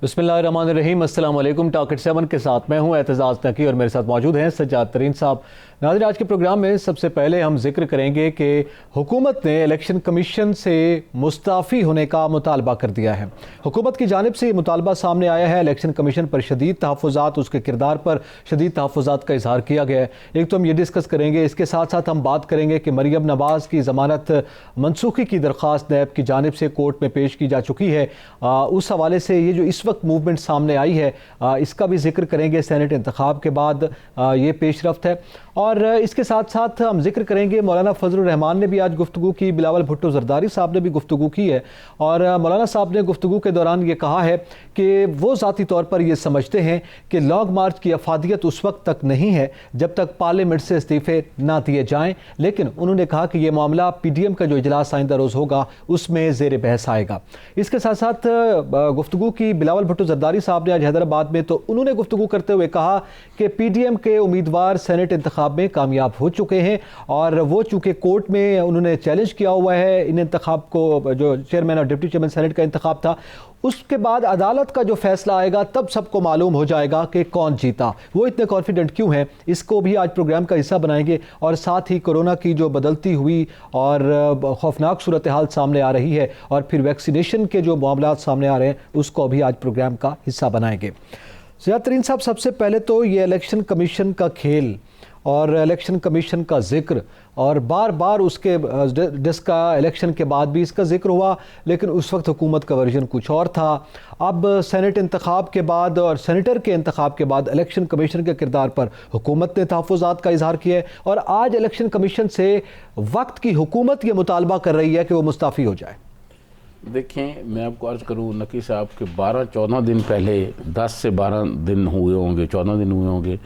बिस्मिल्लाहिर्रहमानिर्रहीम। अस्सलाम वालेकुम। टॉकेट 7 के साथ मैं हूं एतजाज़ नकी और मेरे साथ मौजूद हैं सज्जाद तरीन साहब। नाज़रीन, आज के प्रोग्राम में सबसे पहले हम जिक्र करेंगे कि हुकूमत ने इलेक्शन कमीशन से मुस्ताफ़ी होने का मुतालबा कर दिया है। हुकूमत की जानिब से ये मुतालबा सामने आया है। इलेक्शन कमीशन पर शदीद तहफ़्फ़ुज़ात, उसके किरदार पर शदीद तहफ़्फ़ुज़ात का इजहार किया गया है। एक तो हम ये डिस्कस करेंगे, इसके साथ साथ हम बात करेंगे कि मरियम नवाज़ की ज़मानत मनसूखी की दरख्वास्त नैब की जानिब से कोर्ट में पेश की जा चुकी है। उस हवाले से ये जो इस वक्त मूवमेंट सामने आई है, इसका भी जिक्र करेंगे। सेनेट इंतखाब के बाद ये पेशरफ्त है। और इसके साथ साथ हम जिक्र करेंगे मौलाना फजलुर रहमान ने भी आज गुफ्तगू की, बिलावल भुट्टो जरदारी साहब ने भी गुफ्तगू की है। और मौलाना साहब ने गुफ्तगू के दौरान ये कहा है कि वो ज़ाती तौर पर ये समझते हैं कि लॉन्ग मार्च की अफादियत उस वक्त तक नहीं है जब तक पार्लियामेंट से इस्तीफ़े ना दिए जाएँ। लेकिन उन्होंने कहा कि ये मामला PDM का जो इजलास आइंदा रोज़ होगा उसमें ज़ेर बहस आएगा। इसके साथ साथ गुफ्तगू की बिलावल भुट्टो जरदारी साहब ने आज हैदराबाद में, तो उन्होंने गुफ्तगू करते हुए कहा कि PDM के उम्मीदवार सेनेट इंतखाब में कामयाब हो चुके हैं और वो चूँकि कोर्ट में उन्होंने चैलेंज किया हुआ है इन इंतखाब को, जो चेयरमैन और डिप्टी चेयरमैन सेनेट का इंतखाब था, उसके बाद अदालत का जो फैसला आएगा तब सबको मालूम हो जाएगा कि कौन जीता। वो इतने कॉन्फिडेंट क्यों हैं, इसको भी आज प्रोग्राम का हिस्सा बनाएंगे। और साथ ही कोरोना की जो बदलती हुई और खौफनाक सूरत हाल सामने आ रही है और फिर वैक्सीनेशन के जो मामला सामने आ रहे हैं उसको भी आज प्रोग्राम का हिस्सा बनाएंगे। सज्जाद तरीन साहब, सबसे पहले तो ये इलेक्शन कमीशन का खेल और इलेक्शन कमीशन का जिक्र, और बार बार उसके जिसका इलेक्शन के बाद भी इसका जिक्र हुआ, लेकिन उस वक्त हुकूमत का वर्जन कुछ और था। अब सेनेट इंतखाब के बाद और सेनेटर के इंतखाब के बाद इलेक्शन कमीशन के किरदार पर हुकूमत ने तहफ़्फ़ुज़ात का इजहार किया है और आज इलेक्शन कमीशन से वक्त की हुकूमत ये मुतालबा कर रही है कि वो मुस्ताफ़ी हो जाए। देखें, मैं आपको अर्ज़ करूँ नकी साहब के 12-14 दिन पहले, 10 से 12 दिन हुए होंगे, 14 दिन हुए होंगे,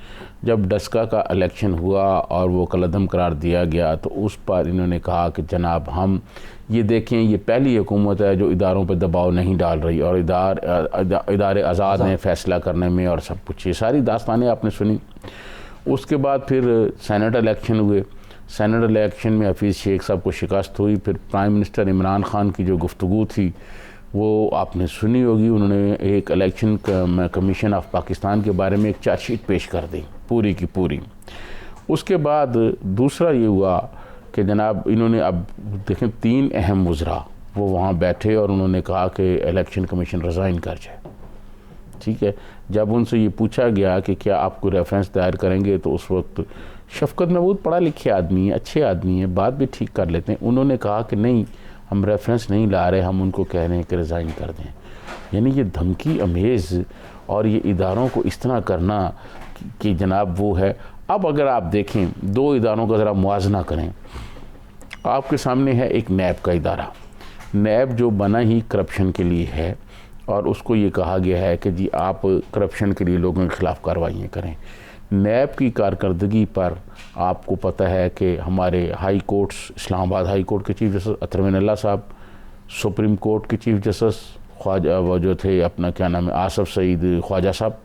जब डस्का का इलेक्शन हुआ और वो कलअदम करार दिया गया, तो उस पर इन्होंने कहा कि जनाब हम ये देखें, ये पहली हुकूमत है जो इदारों पर दबाव नहीं डाल रही और इदारे आज़ाद हैं फ़ैसला करने में और सब कुछ। ये सारी दास्तानें आपने सुनी। उसके बाद फिर सेनेट इलेक्शन हुए। सेनेट इलेक्शन में हफीज़ शेख साहब को शिकस्त हुई। फिर प्राइम मिनिस्टर इमरान ख़ान की जो गुफ्तगू थी वो आपने सुनी होगी। उन्होंने एक इलेक्शन कमीशन ऑफ पाकिस्तान के बारे में एक चार्जशीट पेश कर दी पूरी की पूरी। उसके बाद दूसरा ये हुआ कि जनाब इन्होंने, अब देखें, 3 अहम वज़रा वो वहाँ बैठे और उन्होंने कहा कि इलेक्शन कमीशन रिज़ाइन कर जाए। ठीक है, जब उनसे ये पूछा गया कि क्या आप कोई रेफरेंस दायर करेंगे, तो उस वक्त शफ़क़त महमूद पढ़ा लिखे आदमी है, अच्छे आदमी है, बात भी ठीक कर लेते हैं, उन्होंने कहा कि नहीं, हम रेफरेंस नहीं ला रहे, हम उनको कह रहे हैं कि रिज़ाइन कर दें। यानी ये धमकी अमेज़ और ये इदारों को इस तरह करना कि जनाब वो है। अब अगर आप देखें, 2 इदारों का ज़रा मुआवजना करें। आपके सामने है एक नैब का इदारा। नैब जो बना ही करप्शन के लिए है और उसको ये कहा गया है कि जी आप करप्शन के लिए लोगों के ख़िलाफ़ कार्रवाइयाँ करें। नैब की कारकर्दगी पर आपको पता है कि हमारे high courts, Islamabad high court के चीफ जस्टिस अतहर मिनल्ला साहब, सुप्रीम कोर्ट के चीफ जस्टिस ख्वाजा वो जो थे, अपना क्या नाम है, आसफ सईद ख्वाजा साहब,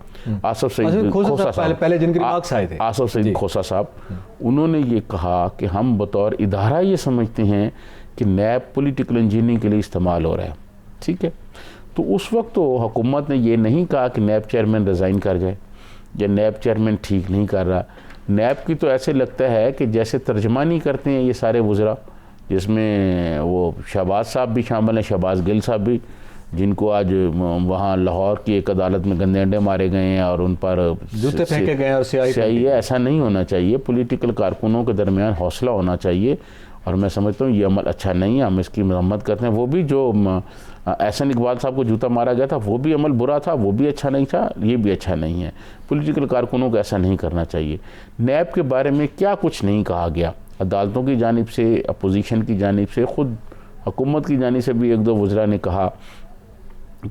आसफ सईद खोसा साहब, पहले जिनके रिमार्क्स आए थे, आसफ सईद खोसा साहब, उन्होंने ये कहा कि हम बतौर इदारा ये समझते हैं कि नैब पॉलिटिकल इंजीनियरिंग के लिए इस्तेमाल हो रहा है। ठीक है, तो उस वक्त तो हुकूमत ने ये नहीं कहा कि नैब चेयरमैन रिज़ाइन कर जाए या नैब चेयरमैन ठीक नहीं कर रहा। नैब की तो ऐसे लगता है कि जैसे तर्जमानी करते हैं ये सारे वज़रा, जिसमें वो शहबाज साहब भी शामिल हैं, शहबाज गिल साहब भी, जिनको आज वहाँ लाहौर की एक अदालत में गंदे अंडे मारे गए हैं और उन पर जूते फेंके गए और स्याही है। ऐसा नहीं होना चाहिए। पॉलिटिकल कारकुनों के दरमियान हौसला होना चाहिए और मैं समझता हूँ ये अमल अच्छा नहीं है, हम इसकी मरम्मत करते हैं। वो भी जो एहसन इकबाल साहब को जूता मारा गया था वो भी अमल बुरा था, वो भी अच्छा नहीं था, ये भी अच्छा नहीं है। पॉलिटिकल कारकुनों को ऐसा नहीं करना चाहिए। नैब के बारे में क्या कुछ नहीं कहा गया, अदालतों की जानिब से, अपोजिशन की जानिब से, ख़ुद हुकूमत की जानिब से भी 1-2 वज़रा ने कहा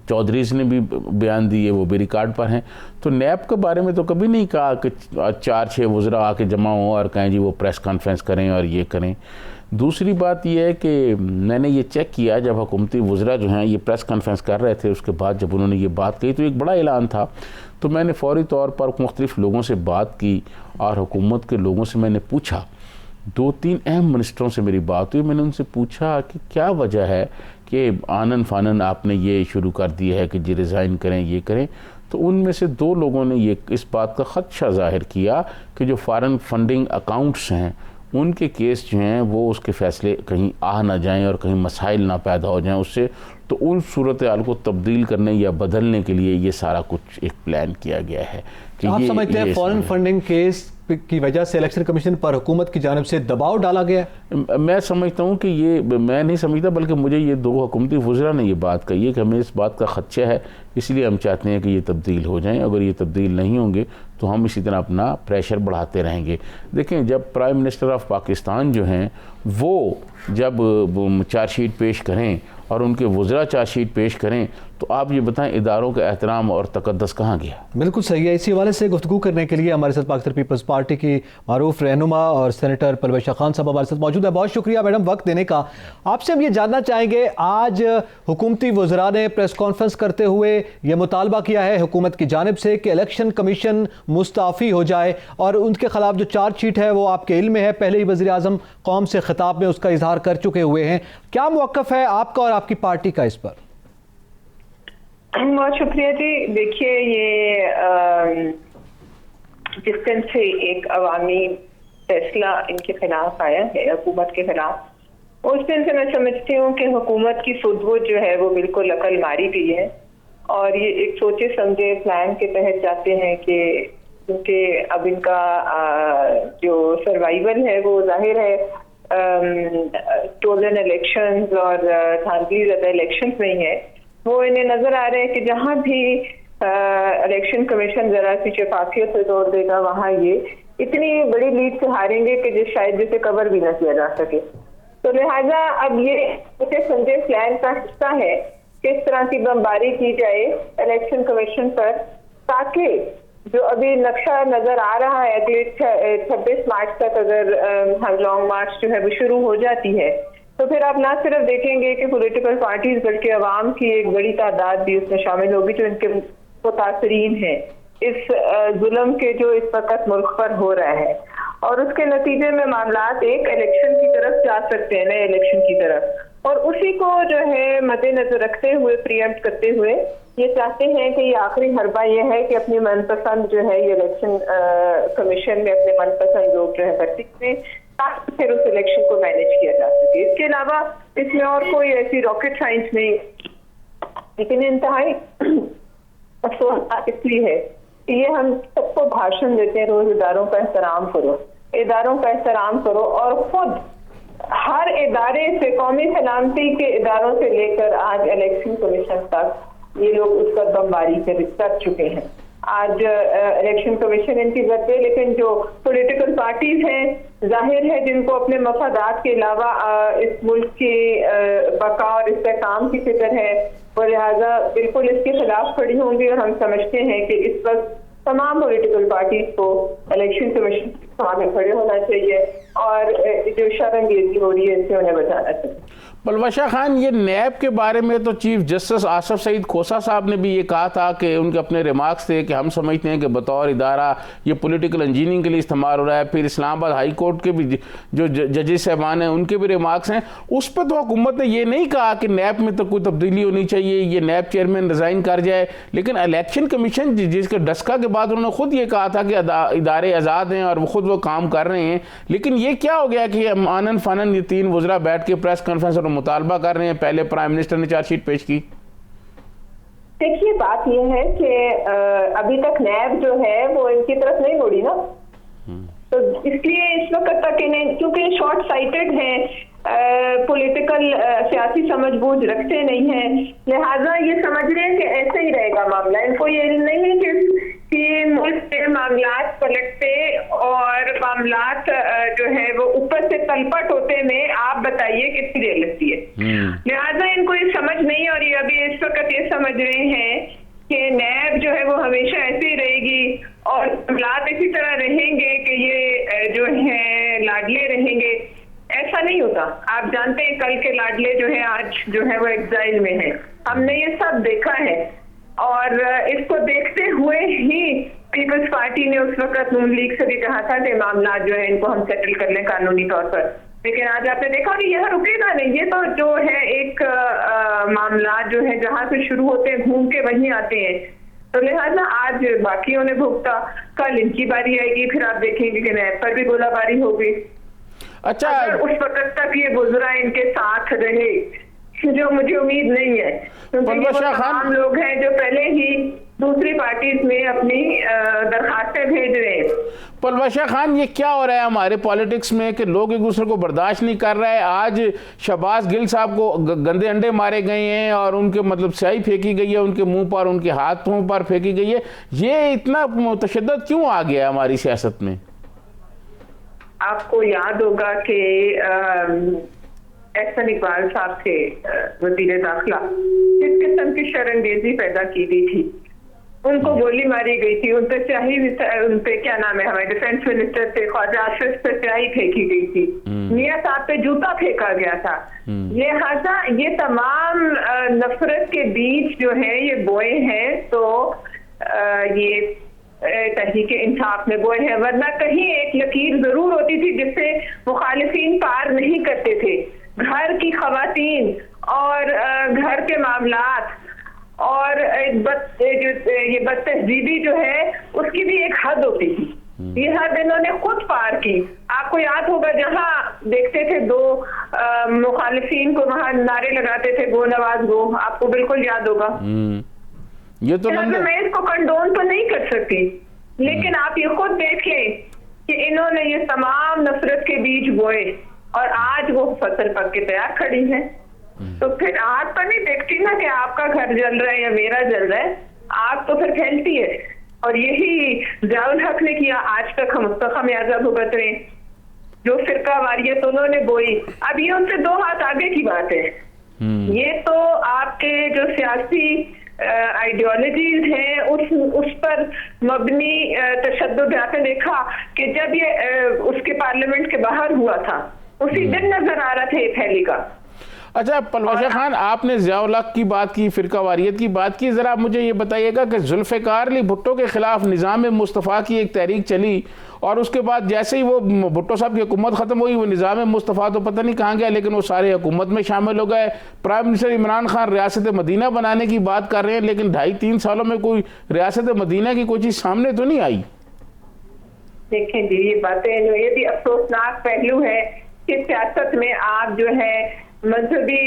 चौधरी ने भी बयान दिए, वो भी रिकॉर्ड पर हैं। तो नैब के बारे में तो कभी नहीं कहा कि 4-6 वज़रा आके जमा हों और कहें जी वो प्रेस कॉन्फ्रेंस करें और ये करें। दूसरी बात यह है कि मैंने ये चेक किया, जब हुकूमती वज़रा जो हैं ये प्रेस कॉन्फ्रेंस कर रहे थे, उसके बाद जब उन्होंने ये बात कही तो एक बड़ा ऐलान था। तो मैंने फ़ौरी तौर पर मुख्तलिफ़ लोगों से बात की और हुकूमत के लोगों से मैंने पूछा, 2-3 अहम मिनिस्टरों से मेरी बात हुई। मैंने उनसे पूछा कि क्या वजह है कि आनन फानन आपने ये शुरू कर दिया है कि जी रिज़ाइन करें, ये करें। तो उनमें से 2 लोगों ने ये इस बात का ख़दशा ज़ाहिर किया कि जो फ़ॉरेन फंडिंग अकाउंट्स हैं उनके केस जो हैं वो उसके फ़ैसले कहीं आ ना जाएं और कहीं मसाइल ना पैदा हो जाएं उससे। तो उन सूरत हाल को तब्दील करने या बदलने के लिए ये सारा कुछ एक प्लान किया गया है कि आप समझते हैं फॉरेन फंडिंग केस की वजह से इलेक्शन कमीशन पर हुकूमत की जानिब से दबाव डाला गया है? मैं समझता हूँ कि ये, मैं नहीं समझता बल्कि मुझे ये 2 हुकूमती वज़रा ने ये बात कही है कि हमें इस बात का खदशा है, इसलिए हम चाहते हैं कि ये तब्दील हो जाएं। अगर ये तब्दील नहीं होंगे तो हम इसी तरह अपना प्रेशर बढ़ाते रहेंगे। देखें, जब प्राइम मिनिस्टर ऑफ पाकिस्तान जो हैं वो जब चार्जशीट पेश करें और उनके वज़रा चार्जशीट पेश करें तो आप ये बताएं इदारों का एहतराम और तकद्दस कहाँ गया? बिल्कुल सही है। इसी हवाले से गुफ्तगू करने के लिए हमारे साथ पाकिस्तान पीपल्स पार्टी की मारूफ रहनुमा और सेनेटर परवेश खान साहब हमारे साथ मौजूद है। बहुत शुक्रिया मैडम वक्त देने का। आपसे हम ये जानना चाहेंगे, आज हुकूमती वज़रा ने प्रेस कॉन्फ्रेंस करते हुए ये मुतालबा किया है हुकूमत की जानिब से कि इलेक्शन कमीशन मुस्ताफ़ी हो जाए और उनके खिलाफ जो चार्जशीट है वो आपके इल्म में है, पहले ही वज़ीर आज़म कौम से खिताब में उसका इजहार कर चुके हुए हैं। क्या मौक़िफ़ है आपका और आपकी पार्टी का इस पर? बहुत शुक्रिया जी। देखिए, ये जिस दिन से एक अवामी फैसला इनके खिलाफ आया है, हुकूमत के खिलाफ, उस दिन से मैं समझती हूँ कि हुकूमत की सुधबुध जो है वो बिल्कुल अकल मारी गई है और ये एक सोचे समझे प्लान के तहत जाते हैं कि क्योंकि अब इनका जो सर्वाइवल है वो जाहिर है स्टोलन इलेक्शंस और धांधली ज़्यादा इलेक्शंस नहीं है। वो इन्हें नजर आ रहा है कि जहां भी इलेक्शन कमीशन जरा सी शफाफियत से जोर देगा वहां ये इतनी बड़ी लीड से हारेंगे कि शायद जिसे कवर भी न किया जा सके। तो लिहाजा अब ये संजय प्लान का हिस्सा है किस तरह की बमबारी की जाए इलेक्शन कमीशन पर, ताकि जो अभी नक्शा नजर आ रहा है अगले 26 मार्च तक अगर लॉन्ग मार्च जो है वो शुरू हो जाती है तो फिर आप ना सिर्फ देखेंगे कि पॉलिटिकल पार्टीज बल्कि अवाम की एक बड़ी तादाद भी उसमें शामिल होगी जो इनके मुतासरीन है इस जुल्म के जो इस वक्त मुल्क पर हो रहा है। और उसके नतीजे में मामलात एक इलेक्शन की तरफ जा सकते हैं, नए इलेक्शन की तरफ, और उसी को जो है मद्देनजर रखते हुए प्रीएम्प्ट करते हुए ये चाहते हैं कि ये आखिरी हरबा ये है कि अपनी मनपसंद जो है ये इलेक्शन कमीशन में अपने मनपसंद लोग जो है भर्ती करें ताकि फिर उस इलेक्शन को मैनेज किया जा सके। इसके अलावा इसमें और कोई ऐसी रॉकेट साइंस नहीं, लेकिन इंतहाई अफसोस इसलिए है कि ये हम सबको भाषण देते हैं रोज इदारों का एहतराम करो, इदारों का एहतराम करो, और खुद हर इदारे से कौमी सलामती के इदारों से लेकर आज इलेक्शन कमीशन तक ये लोग उस पर बमबारी कर चुके हैं। आज इलेक्शन कमीशन इनकी करते, लेकिन जो पॉलिटिकल पार्टीज हैं जाहिर है जिनको अपने मफादात के अलावा इस मुल्क की बका और इस्तेहकाम की फिक्र है, वो लिहाजा बिल्कुल इसके खिलाफ खड़ी होंगी। और हम समझते हैं कि इस वक्त तमाम पॉलिटिकल पार्टीज को इलेक्शन कमीशन के सामने खड़े होना चाहिए और जो शर्मंदगी हो रही है इससे उन्हें बचाना चाहिए। परवेश खान, ये नैब के बारे में तो चीफ जस्टिस आसफ सईद खोसा साहब ने भी ये कहा था कि उनके अपने रिमार्क्स थे कि हम समझते हैं कि बतौर इदारा ये पॉलिटिकल इंजीनियरिंग के लिए इस्तेमाल हो रहा है। फिर इस्लामाबाद हाई कोर्ट के भी जो जजेस साहबान हैं उनके भी रिमार्क्स हैं, उस पर तो हुकूमत ने ये नहीं कहा कि नैब में तो कोई तब्दीली होनी चाहिए, ये नैब चेयरमैन रिज़ाइन कर जाए। लेकिन इलेक्शन कमीशन जिसके डस्का के बाद उन्होंने खुद ये कहा था कि इदारे आज़ाद हैं और वो खुद वो काम कर रहे हैं। लेकिन ये क्या हो गया कि आनन फानन ये 3 वज़रा बैठ के प्रेस कॉन्फ्रेंस और मुतालबा कर रहे हैं, पहले प्राइम मिनिस्टर ने चार्जशीट पेश की। देखिए, बात यह है कि अभी तक नैब जो है वो इनकी तरफ नहीं मुड़ी ना, तो इसलिए इस वक्त तक इन्हें, क्योंकि शॉर्ट साइटेड हैं, पॉलिटिकल सियासी समझबूझ रखते नहीं हैं, लिहाजा ये समझ रहे हैं कि ऐसे ही रहेगा मामला। इनको ये नहीं है कि मुल्क के मामलात पलटते और मामलात जो है वो ऊपर से तलपट होते में आप बताइए कितनी देर लगती है। लिहाजा इनको ये समझ नहीं, और ये अभी इस इस वक्त ये समझ रहे हैं कि नैब जो है वो हमेशा ऐसे ही रहेगी और मामलात इसी तरह रहेंगे कि ये जो है लाडले रहेंगे। ऐसा नहीं होता। आप जानते हैं कल के लाडले जो है आज जो है वो एग्जाइल में है। हमने ये सब देखा है और इसको देखते हुए ही पीपल्स पार्टी ने उस वक्त नून लीग से भी कहा था कि मामला जो है इनको हम सेटल कर लें कानूनी तौर पर। लेकिन आज आपने देखा कि यह रुकेगा नहीं। ये तो जो है एक मामला जो है जहां से शुरू होते हैं घूम के वहीं आते हैं। तो लिहाजा आज बाकियों ने भुगता, कल इनकी बारी आएगी, फिर आप देखेंगे कि नैब पर भी गोलाबारी होगी। अच्छा, अगर उस वक्त तक ये बुजरा इनके साथ रहे, जो मुझे उम्मीद नहीं है, क्योंकि वो तमाम लोग हैं जो पहले ही दूसरी पार्टीज में अपनी दरखास्तें भेज रहे हैं। पलवाशा खान, ये क्या हो रहा है हमारे पॉलिटिक्स में कि लोग एक दूसरे को बर्दाश्त नहीं कर रहे हैं। आज शहबाज गिल साहब को गंदे अंडे मारे गए हैं और उनके मतलब स्याही फेंकी गई है उनके मुंह पर, उनके हाथों पर फेंकी गई है। ये इतना तशद्दुद क्यों आ गया हमारी सियासत में? आपको याद होगा कि एहसन इकबाल साहब थे वजीर दाखिला, जिस किस्म की शर्मंगेजी पैदा की गई थी, उनको गोली मारी गई थी, उन पे स्याही, उन पे क्या नाम है, हमारे डिफेंस मिनिस्टर थे ख्वाजा आसिफ पे स्याही फेंकी गई थी, मियां साहब पे जूता फेंका गया था। लिहाजा ये तमाम नफरत के बीज जो है ये बोए हैं, तो ये तहरीक इंसाफ में बोए हैं। वरना कहीं एक लकीर जरूर होती थी जिससे मुखालिफिन पार नहीं करते थे। घर की खवातीन और घर के मामलात और ये बदतहजीबी जो है उसकी भी एक हद होती थी। ये हद इन्होंने खुद पार की। आपको याद होगा जहां देखते थे दो मुखालिफिन को वहां नारे लगाते थे गो नवाज गो, आपको बिल्कुल याद होगा। ये तो मैं इसको कंडोन तो नहीं कर सकती, लेकिन आप ये खुद देख लें कि इन्होंने ये तमाम नफरत के बीज बोए और आज वो फसल पक के तैयार खड़ी है। तो फिर आग पर नहीं देखती ना कि आपका घर जल रहा है या मेरा जल रहा है, आग तो फिर फैलती है। और यही ज़ियाउल हक ने किया। आज तक हम उसका खमियाजा भुगत रहे हैं। जो फिरका वारियत उन्होंने बोई, अब ये उनसे दो हाथ आगे की बात है। ये तो आपके जो सियासी आइडियोलॉजीज हैं उस पर मबनी तशद्दुद। आपने देखा कि जब ये उसके पार्लियामेंट के बाहर हुआ था उसी दिन नजर आ रहा था ये फैली का। अच्छा पलवाशा खान, आपने ज़ियाउल हक की बात की, फिरका वारियत की बात की, ज़रा आप मुझे ये बताइएगा कि जुल्फ़िकार अली भुट्टो के खिलाफ निज़ाम मुस्तफ़ा की एक तहरीक चली और उसके बाद जैसे ही वो भुट्टो साहब की हुकूमत ख़त्म हुई, वो निज़ाम मुस्तफ़ा तो पता नहीं कहाँ गया, लेकिन वो सारे हुकूमत में शामिल हो गए। प्राइम मिनिस्टर इमरान खान रियासत मदीना बनाने की बात कर रहे हैं, लेकिन 2.5-3 सालों में कोई रियासत मदीना की कोई चीज़ सामने तो नहीं आई। देखें जी, ये बातें जो ये भी अफसोसनाक पहलू है कि सियासत में आप जो है मजहबी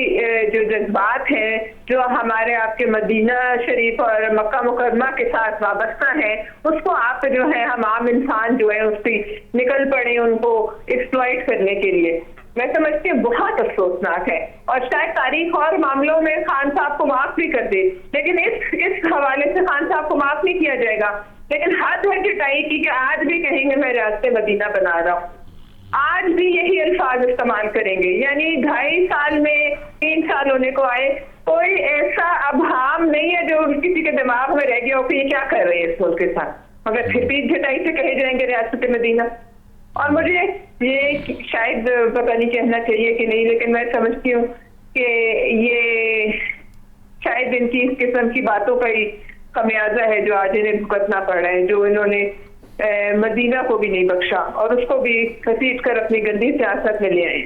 जो जज्बात हैं जो हमारे आपके मदीना शरीफ और मक्का मुकरमा के साथ वाबस्ता है, उसको आप जो है हम आम इंसान जो है उस पर निकल पड़े उनको एक्सप्लॉइट करने के लिए। मैं समझती हूँ बहुत अफसोसनाक है और शायद तारीख और मामलों में खान साहब को माफ भी कर दे, लेकिन इस हवाले से खान साहब को माफ नहीं किया जाएगा। लेकिन हद है जुटाई की कि आज भी कहेंगे मैं रियासत मदीना बना रहा हूँ, आज भी यही अल्फाज इस्तेमाल करेंगे। यानी 2.5 साल में 3 साल होने को आए, कोई ऐसा अभाम नहीं है जो किसी के दिमाग में रह गया हो कि ये क्या कर रहे हैं इस मुल्क के साथ, मगर फिर भी झटाई से कहे जाएंगे रियासत मदीना। और मुझे ये शायद पता नहीं कहना चाहिए कि नहीं, लेकिन मैं समझती हूँ कि ये शायद इनकी इस किस्म की बातों का ही खमियाजा है जो आज इन्हें भुगतना पड़ रहा है, जो इन्होंने मदीना को भी नहीं बख्शा और उसको भी घसीट कर अपनी गंदी सियासत में ले आए।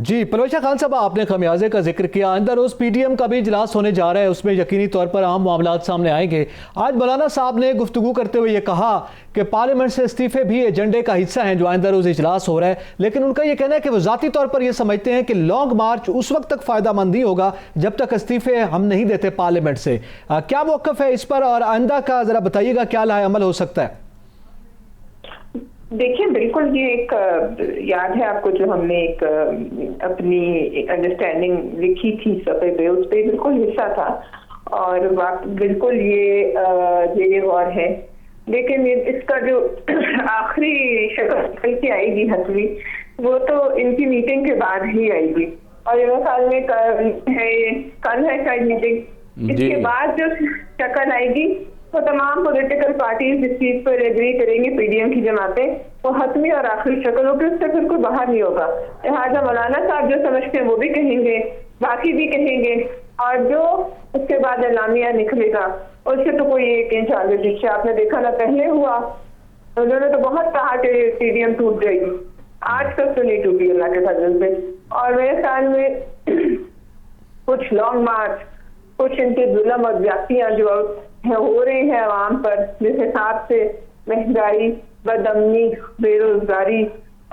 जी पलवाशा खान साहब, आपने खमियाजे का जिक्र किया। आइंदा रोज़ पीडीएम का भी इजलास होने जा रहा है, उसमें यकीनी तौर पर अहम मामलात सामने आएंगे। आज मौलाना साहब ने गुफ्तगू करते हुए ये कहा कि पार्लियामेंट से इस्तीफे भी एजेंडे का हिस्सा हैं जो आइंदा रोज़ इजलास हो रहा है, लेकिन उनका ये कहना है कि वो ज़ाती तौर पर यह समझते हैं कि लॉन्ग मार्च उस वक्त तक फ़ायदा मंद नहीं होगा जब तक इस्तीफे हम नहीं देते पार्लियामेंट से। क्या मौक़िफ़ है इस पर और आइंदा का ज़रा बताइएगा क्या लाए अमल हो सकता है? देखिए, बिल्कुल ये एक याद है आपको जो हमने एक अपनी अंडरस्टैंडिंग लिखी थी सफ़े पे, उस पर बिल्कुल हिस्सा था और बिल्कुल ये गौर है। लेकिन इसका जो आखिरी शक्ल की आएगी हतवी, वो तो इनकी मीटिंग के बाद ही आएगी। और मेरे ख्याल में कल है शायद मीटिंग, इसके बाद जो शक्ल आएगी तो तमाम पॉलिटिकल पार्टीज इस चीज पर एग्री करेंगे, पीडीएम की जमातें, वो हतमी और आखिरी शक्ल होगी, उससे फिर कोई बाहर नहीं होगा। लिहाजा मौलाना साहब जो समझते हैं वो भी कहेंगे, बाकी भी कहेंगे, और जो उसके बाद एलामिया निकलेगा उससे तो कोई एक इंच आगे पीछे आपने देखा ना पहले हुआ। उन्होंने तो बहुत कहा कि पीडीएम टूट जाएगी, आज तक तो नहीं टूटी अल्लाह के फजल से। और मेरे ख्याल में कुछ लॉन्ग मार्च, कुछ इनके जुल्म और ज्यादतियां जो हो रही है आवाम पर, जिस हिसाब से महंगाई, बदअमनी, बेरोजगारी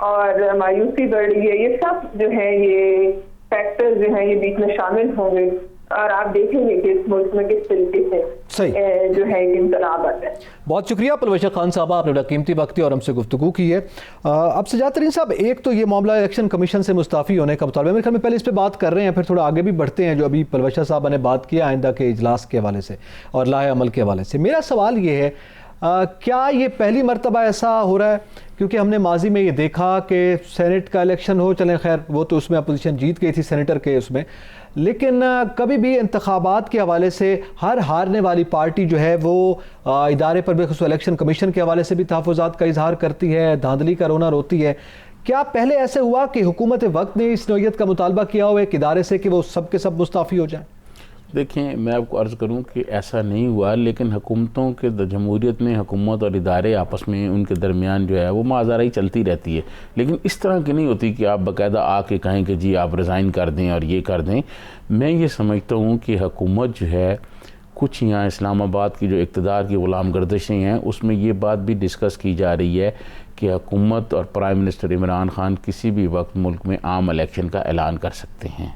और मायूसी बढ़ रही है, ये सब जो है ये फैक्टर्स जो है ये बीच में शामिल होंगे और आप देखेंगे कि इस मुल्क में किस तरीके से जो है इनकलाब आता है। बहुत शुक्रिया परवेश खान साहब, आपने बड़ा कीमती वक्त दिया और हमसे गुफ्तगू की है। अब सजाद तरीन साहब, एक तो ये मामला इलेक्शन कमीशन से मुस्ताफ़ी होने का मुतालबा, मेरे ख्याल में पहले इस पर बात कर रहे हैं, फिर थोड़ा आगे भी बढ़ते हैं। जो अभी परवेश साहब ने बात किया आइंदा के इजलास के हवाले से और लाहे अमल के हवाले से, मेरा सवाल ये है क्या ये पहली मरतबा ऐसा हो रहा है? क्योंकि हमने माजी में ये देखा कि सेनेट का इलेक्शन हो, चलें खैर वो तो उसमें अपोजिशन जीत गई थी सेनेटर के उसमें, लेकिन कभी भी इंतखाबात के हवाले से हर हारने वाली पार्टी जो है वो इदारे पर बेखुसूस इलेक्शन कमीशन के हवाले से भी तहफ़्फ़ुज़ात का इजहार करती है, धांधली का रोना रोती है। क्या पहले ऐसे हुआ कि हुकूमत वक्त ने इस नौयत का मुतालबा किया हो एक इदारे से कि वो सब के सब मुस्ताफ़ी हो जाएं? देखें, मैं आपको अर्ज़ करूं कि ऐसा नहीं हुआ, लेकिन हुकूमतों के जमहूरियत में हुकूमत और इदारे आपस में उनके दरमियान जो है वो माज़ाराई चलती रहती है, लेकिन इस तरह की नहीं होती कि आप बाकायदा आके कहें कि जी आप रिज़ाइन कर दें और ये कर दें। मैं ये समझता हूँ कि हुकूमत जो है कुछ यहाँ इस्लामाबाद की जो इक़्तिदार की ग़ुलाम गर्दिशें हैं उसमें ये बात भी डिस्कस की जा रही है कि हुकूमत और प्राइम मिनिस्टर इमरान खान किसी भी वक्त मुल्क में आम इलेक्शन का ऐलान कर सकते हैं,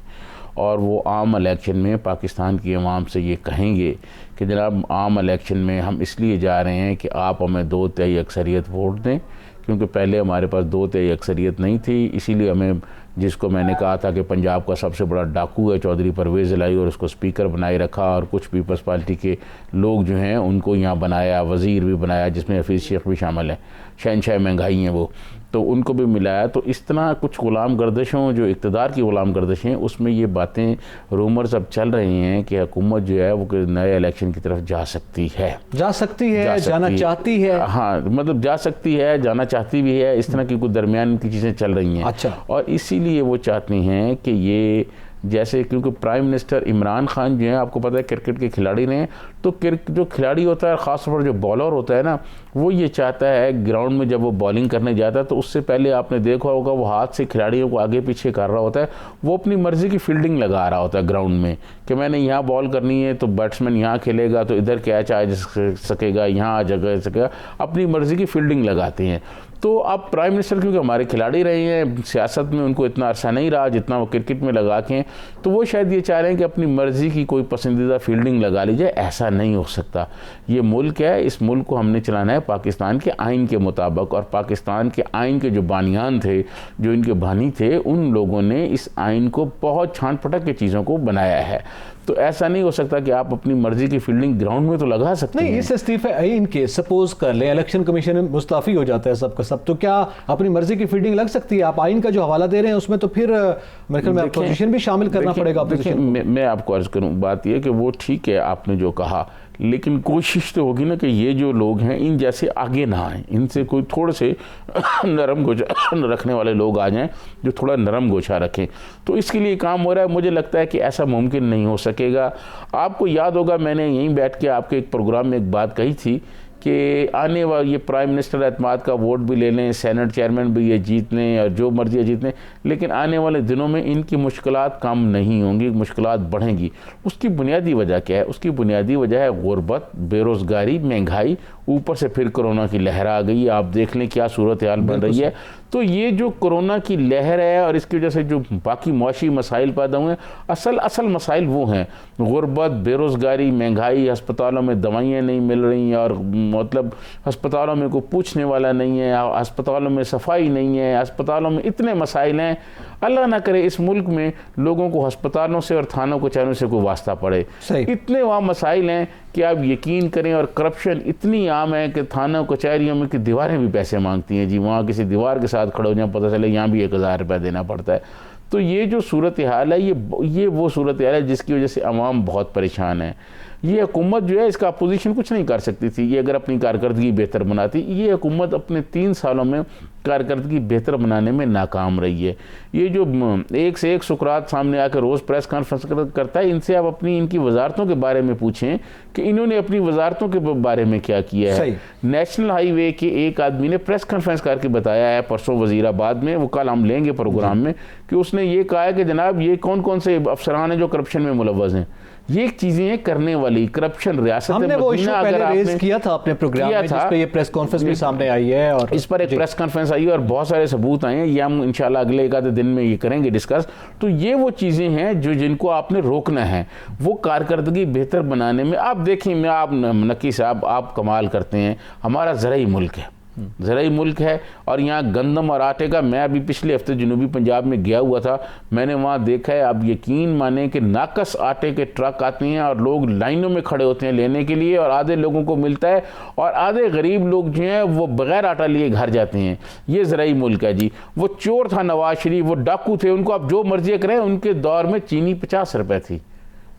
और वो आम इलेक्शन में पाकिस्तान की अवाम से ये कहेंगे कि जनाब आम इलेक्शन में हम इसलिए जा रहे हैं कि आप हमें 2/3 अक्सरियत वोट दें, क्योंकि पहले हमारे पास 2/3 अक्सरियत नहीं थी, इसीलिए हमें, जिसको मैंने कहा था कि पंजाब का सबसे बड़ा डाकू है चौधरी परवेज़ इलाही, और उसको स्पीकर बनाए रखा और कुछ पीपल्स पार्टी के लोग जो हैं उनको यहाँ बनाया, वज़ीर भी बनाया जिसमें हफीज़ शेख भी शामिल है, शहनशाह महंगाई हैं वो, तो उनको भी मिलाया। तो इस तरह कुछ ग़ुलाम गर्दिशों, जो इक़्तिदार की ग़ुलाम गर्दिशें हैं, उसमें ये बातें रूमर्स अब चल रही हैं कि हुकूमत जो है वो नए इलेक्शन की तरफ जा सकती है, जाना चाहती है। हाँ, मतलब जा सकती है, जाना चाहती भी है, इस तरह की कुछ दरमियान की चीज़ें चल रही हैं। अच्छा। और इसीलिए वो चाहती हैं कि ये जैसे, क्योंकि प्राइम मिनिस्टर इमरान खान जो है आपको पता है क्रिकेट के खिलाड़ी रहे हैं, तो जो खिलाड़ी होता है ख़ास तौर पर जो बॉलर होता है ना, वो ये चाहता है ग्राउंड में जब वो बॉलिंग करने जाता है तो उससे पहले आपने देखा होगा वो हाथ से खिलाड़ियों को आगे पीछे कर रहा होता है, वो अपनी मर्ज़ी की फील्डिंग लगा रहा होता है ग्राउंड में कि मैंने यहाँ बॉल करनी है तो बैट्समैन यहाँ खेलेगा तो इधर कैच आ सकेगा, यहाँ आ जगह सकेगा, अपनी मर्ज़ी की फील्डिंग लगाते हैं। तो अब प्राइम मिनिस्टर क्योंकि हमारे खिलाड़ी रहे हैं, सियासत में उनको इतना अरसा नहीं रहा जितना वो क्रिकेट में लगा के हैं, तो वो शायद ये चाह रहे हैं कि अपनी मर्ज़ी की कोई पसंदीदा फील्डिंग लगा ली जाए। ऐसा नहीं हो सकता, ये मुल्क है, इस मुल्क को हमने चलाना है पाकिस्तान के आइन के मुताबिक, और पाकिस्तान के आइन के जो बानियान थे, जो इनके बानी थे, उन लोगों ने इस आइन को बहुत छांट पटक के चीज़ों को बनाया है। तो ऐसा नहीं हो सकता कि आप अपनी मर्जी की फील्डिंग ग्राउंड में तो लगा सकते हैं। नहीं, इस इस्तीफे आइन के सपोज कर लें इलेक्शन कमीशन मुस्ताफ़ी हो जाता है सबका सब, तो क्या अपनी मर्जी की फील्डिंग लग सकती है? आप आइन का जो हवाला दे रहे हैं उसमें तो फिर मेरे ख्याल में अपोजिशन भी शामिल करना पड़ेगा। मैं आपको अर्ज करूं, बात यह कि वो ठीक है आपने जो कहा, लेकिन कोशिश तो होगी ना कि ये जो लोग हैं इन जैसे आगे ना आए, इनसे कोई थोड़े से नरम गोशा रखने वाले लोग आ जाएं जो थोड़ा नरम गोशा रखें। तो इसके लिए काम हो रहा है। मुझे लगता है कि ऐसा मुमकिन नहीं हो सकेगा। आपको याद होगा मैंने यहीं बैठ के आपके एक प्रोग्राम में एक बात कही थी कि आने वाले ये प्राइम मिनिस्टर एतमाद का वोट भी ले लें, सेनेट चेयरमैन भी ये जीत लें और जो मर्जी जीत लें, लेकिन आने वाले दिनों में इनकी मुश्किलात कम नहीं होंगी, मुश्किलात बढ़ेंगी। उसकी बुनियादी वजह क्या है? उसकी बुनियादी वजह है गुर्बत, बेरोज़गारी, महंगाई, ऊपर से फिर कोरोना की लहर आ गई। आप देख लें क्या सूरत हाल बन रही है। तो ये जो कोरोना की लहर है और इसकी वजह से जो बाकी मुआशी मसाइल पैदा हुए हैं, असल मसाइल वो हैं गुर्बत, बेरोज़गारी, महंगाई, अस्पतालों में दवाइयाँ नहीं मिल रही और मतलब अस्पतालों में कोई पूछने वाला नहीं है, अस्पतालों में सफाई नहीं है, अस्पतालों में इतने मसाइल हैं। अल्लाह ना करे इस मुल्क में लोगों को अस्पतालों से और थानों कचहरियों से कोई वास्ता पड़े। इतने वहाँ मसाइल हैं कि आप यकीन करें, और करप्शन इतनी आम है कि थानों कचहरियों में की दीवारें भी पैसे मांगती हैं। जी वहाँ किसी दीवार के साथ खड़े हो जाए, पता चले यहाँ भी 1000 रुपया देना पड़ता है। तो ये जो सूरत हाल है, ये वो सूरत हाल है जिसकी वजह से अवाम बहुत परेशान है। ये हुकूमत जो है, इसका अपोजिशन कुछ नहीं कर सकती थी ये अगर अपनी कारकर्दगी बेहतर बनाती। ये हुकूमत अपने 3 सालों में कारकर्दगी बेहतर बनाने में नाकाम रही है। ये जो एक से एक सुकरात सामने आकर रोज़ प्रेस कॉन्फ्रेंस करता है, इनसे आप इनकी वजारतों के बारे में पूछें कि इन्होंने अपनी वजारतों के बारे में क्या किया है। नेशनल हाईवे के एक आदमी ने प्रेस कॉन्फ्रेंस करके बताया है परसों वजीराबाद में, वो कल हम लेंगे प्रोग्राम में, कि उसने ये कहा है कि जनाब ये कौन कौन से अफसरान हैं जो करप्शन में मुलव्वस हैं। ये चीजें करने वाली करप्शन रियासत हमने वो इशू पहले रेज किया था अपने प्रोग्राम में, जिस पे ये प्रेस कॉन्फ्रेंस भी सामने आई है और इस पर एक प्रेस कॉन्फ्रेंस आई है और बहुत सारे सबूत आए हैं। ये हम इंशाल्लाह अगले एक आधे दिन में ये करेंगे डिस्कस। तो ये वो चीजें हैं जिनको आपने रोकना है, वो कारकर्दगी बेहतर बनाने में। आप देखें, मैं आप नकी साहब आप कमाल करते हैं, हमारा ज़राई मुल्क है, ज़राई मुल्क है और यहाँ गंदम और आटे का, मैं अभी पिछले हफ्ते जनूबी पंजाब में गया हुआ था, मैंने वहाँ देखा है। आप यकीन माने कि नाकस आटे के ट्रक आते हैं और लोग लाइनों में खड़े होते हैं लेने के लिए, और आधे लोगों को मिलता है और आधे गरीब लोग जो हैं वो बगैर आटा लिए घर जाते हैं। ये ज़राई मुल्क है जी। वो चोर था नवाज शरीफ, वो डाकू थे, उनको आप जो मर्जी करें। उनके दौर में चीनी 50 रुपए थी,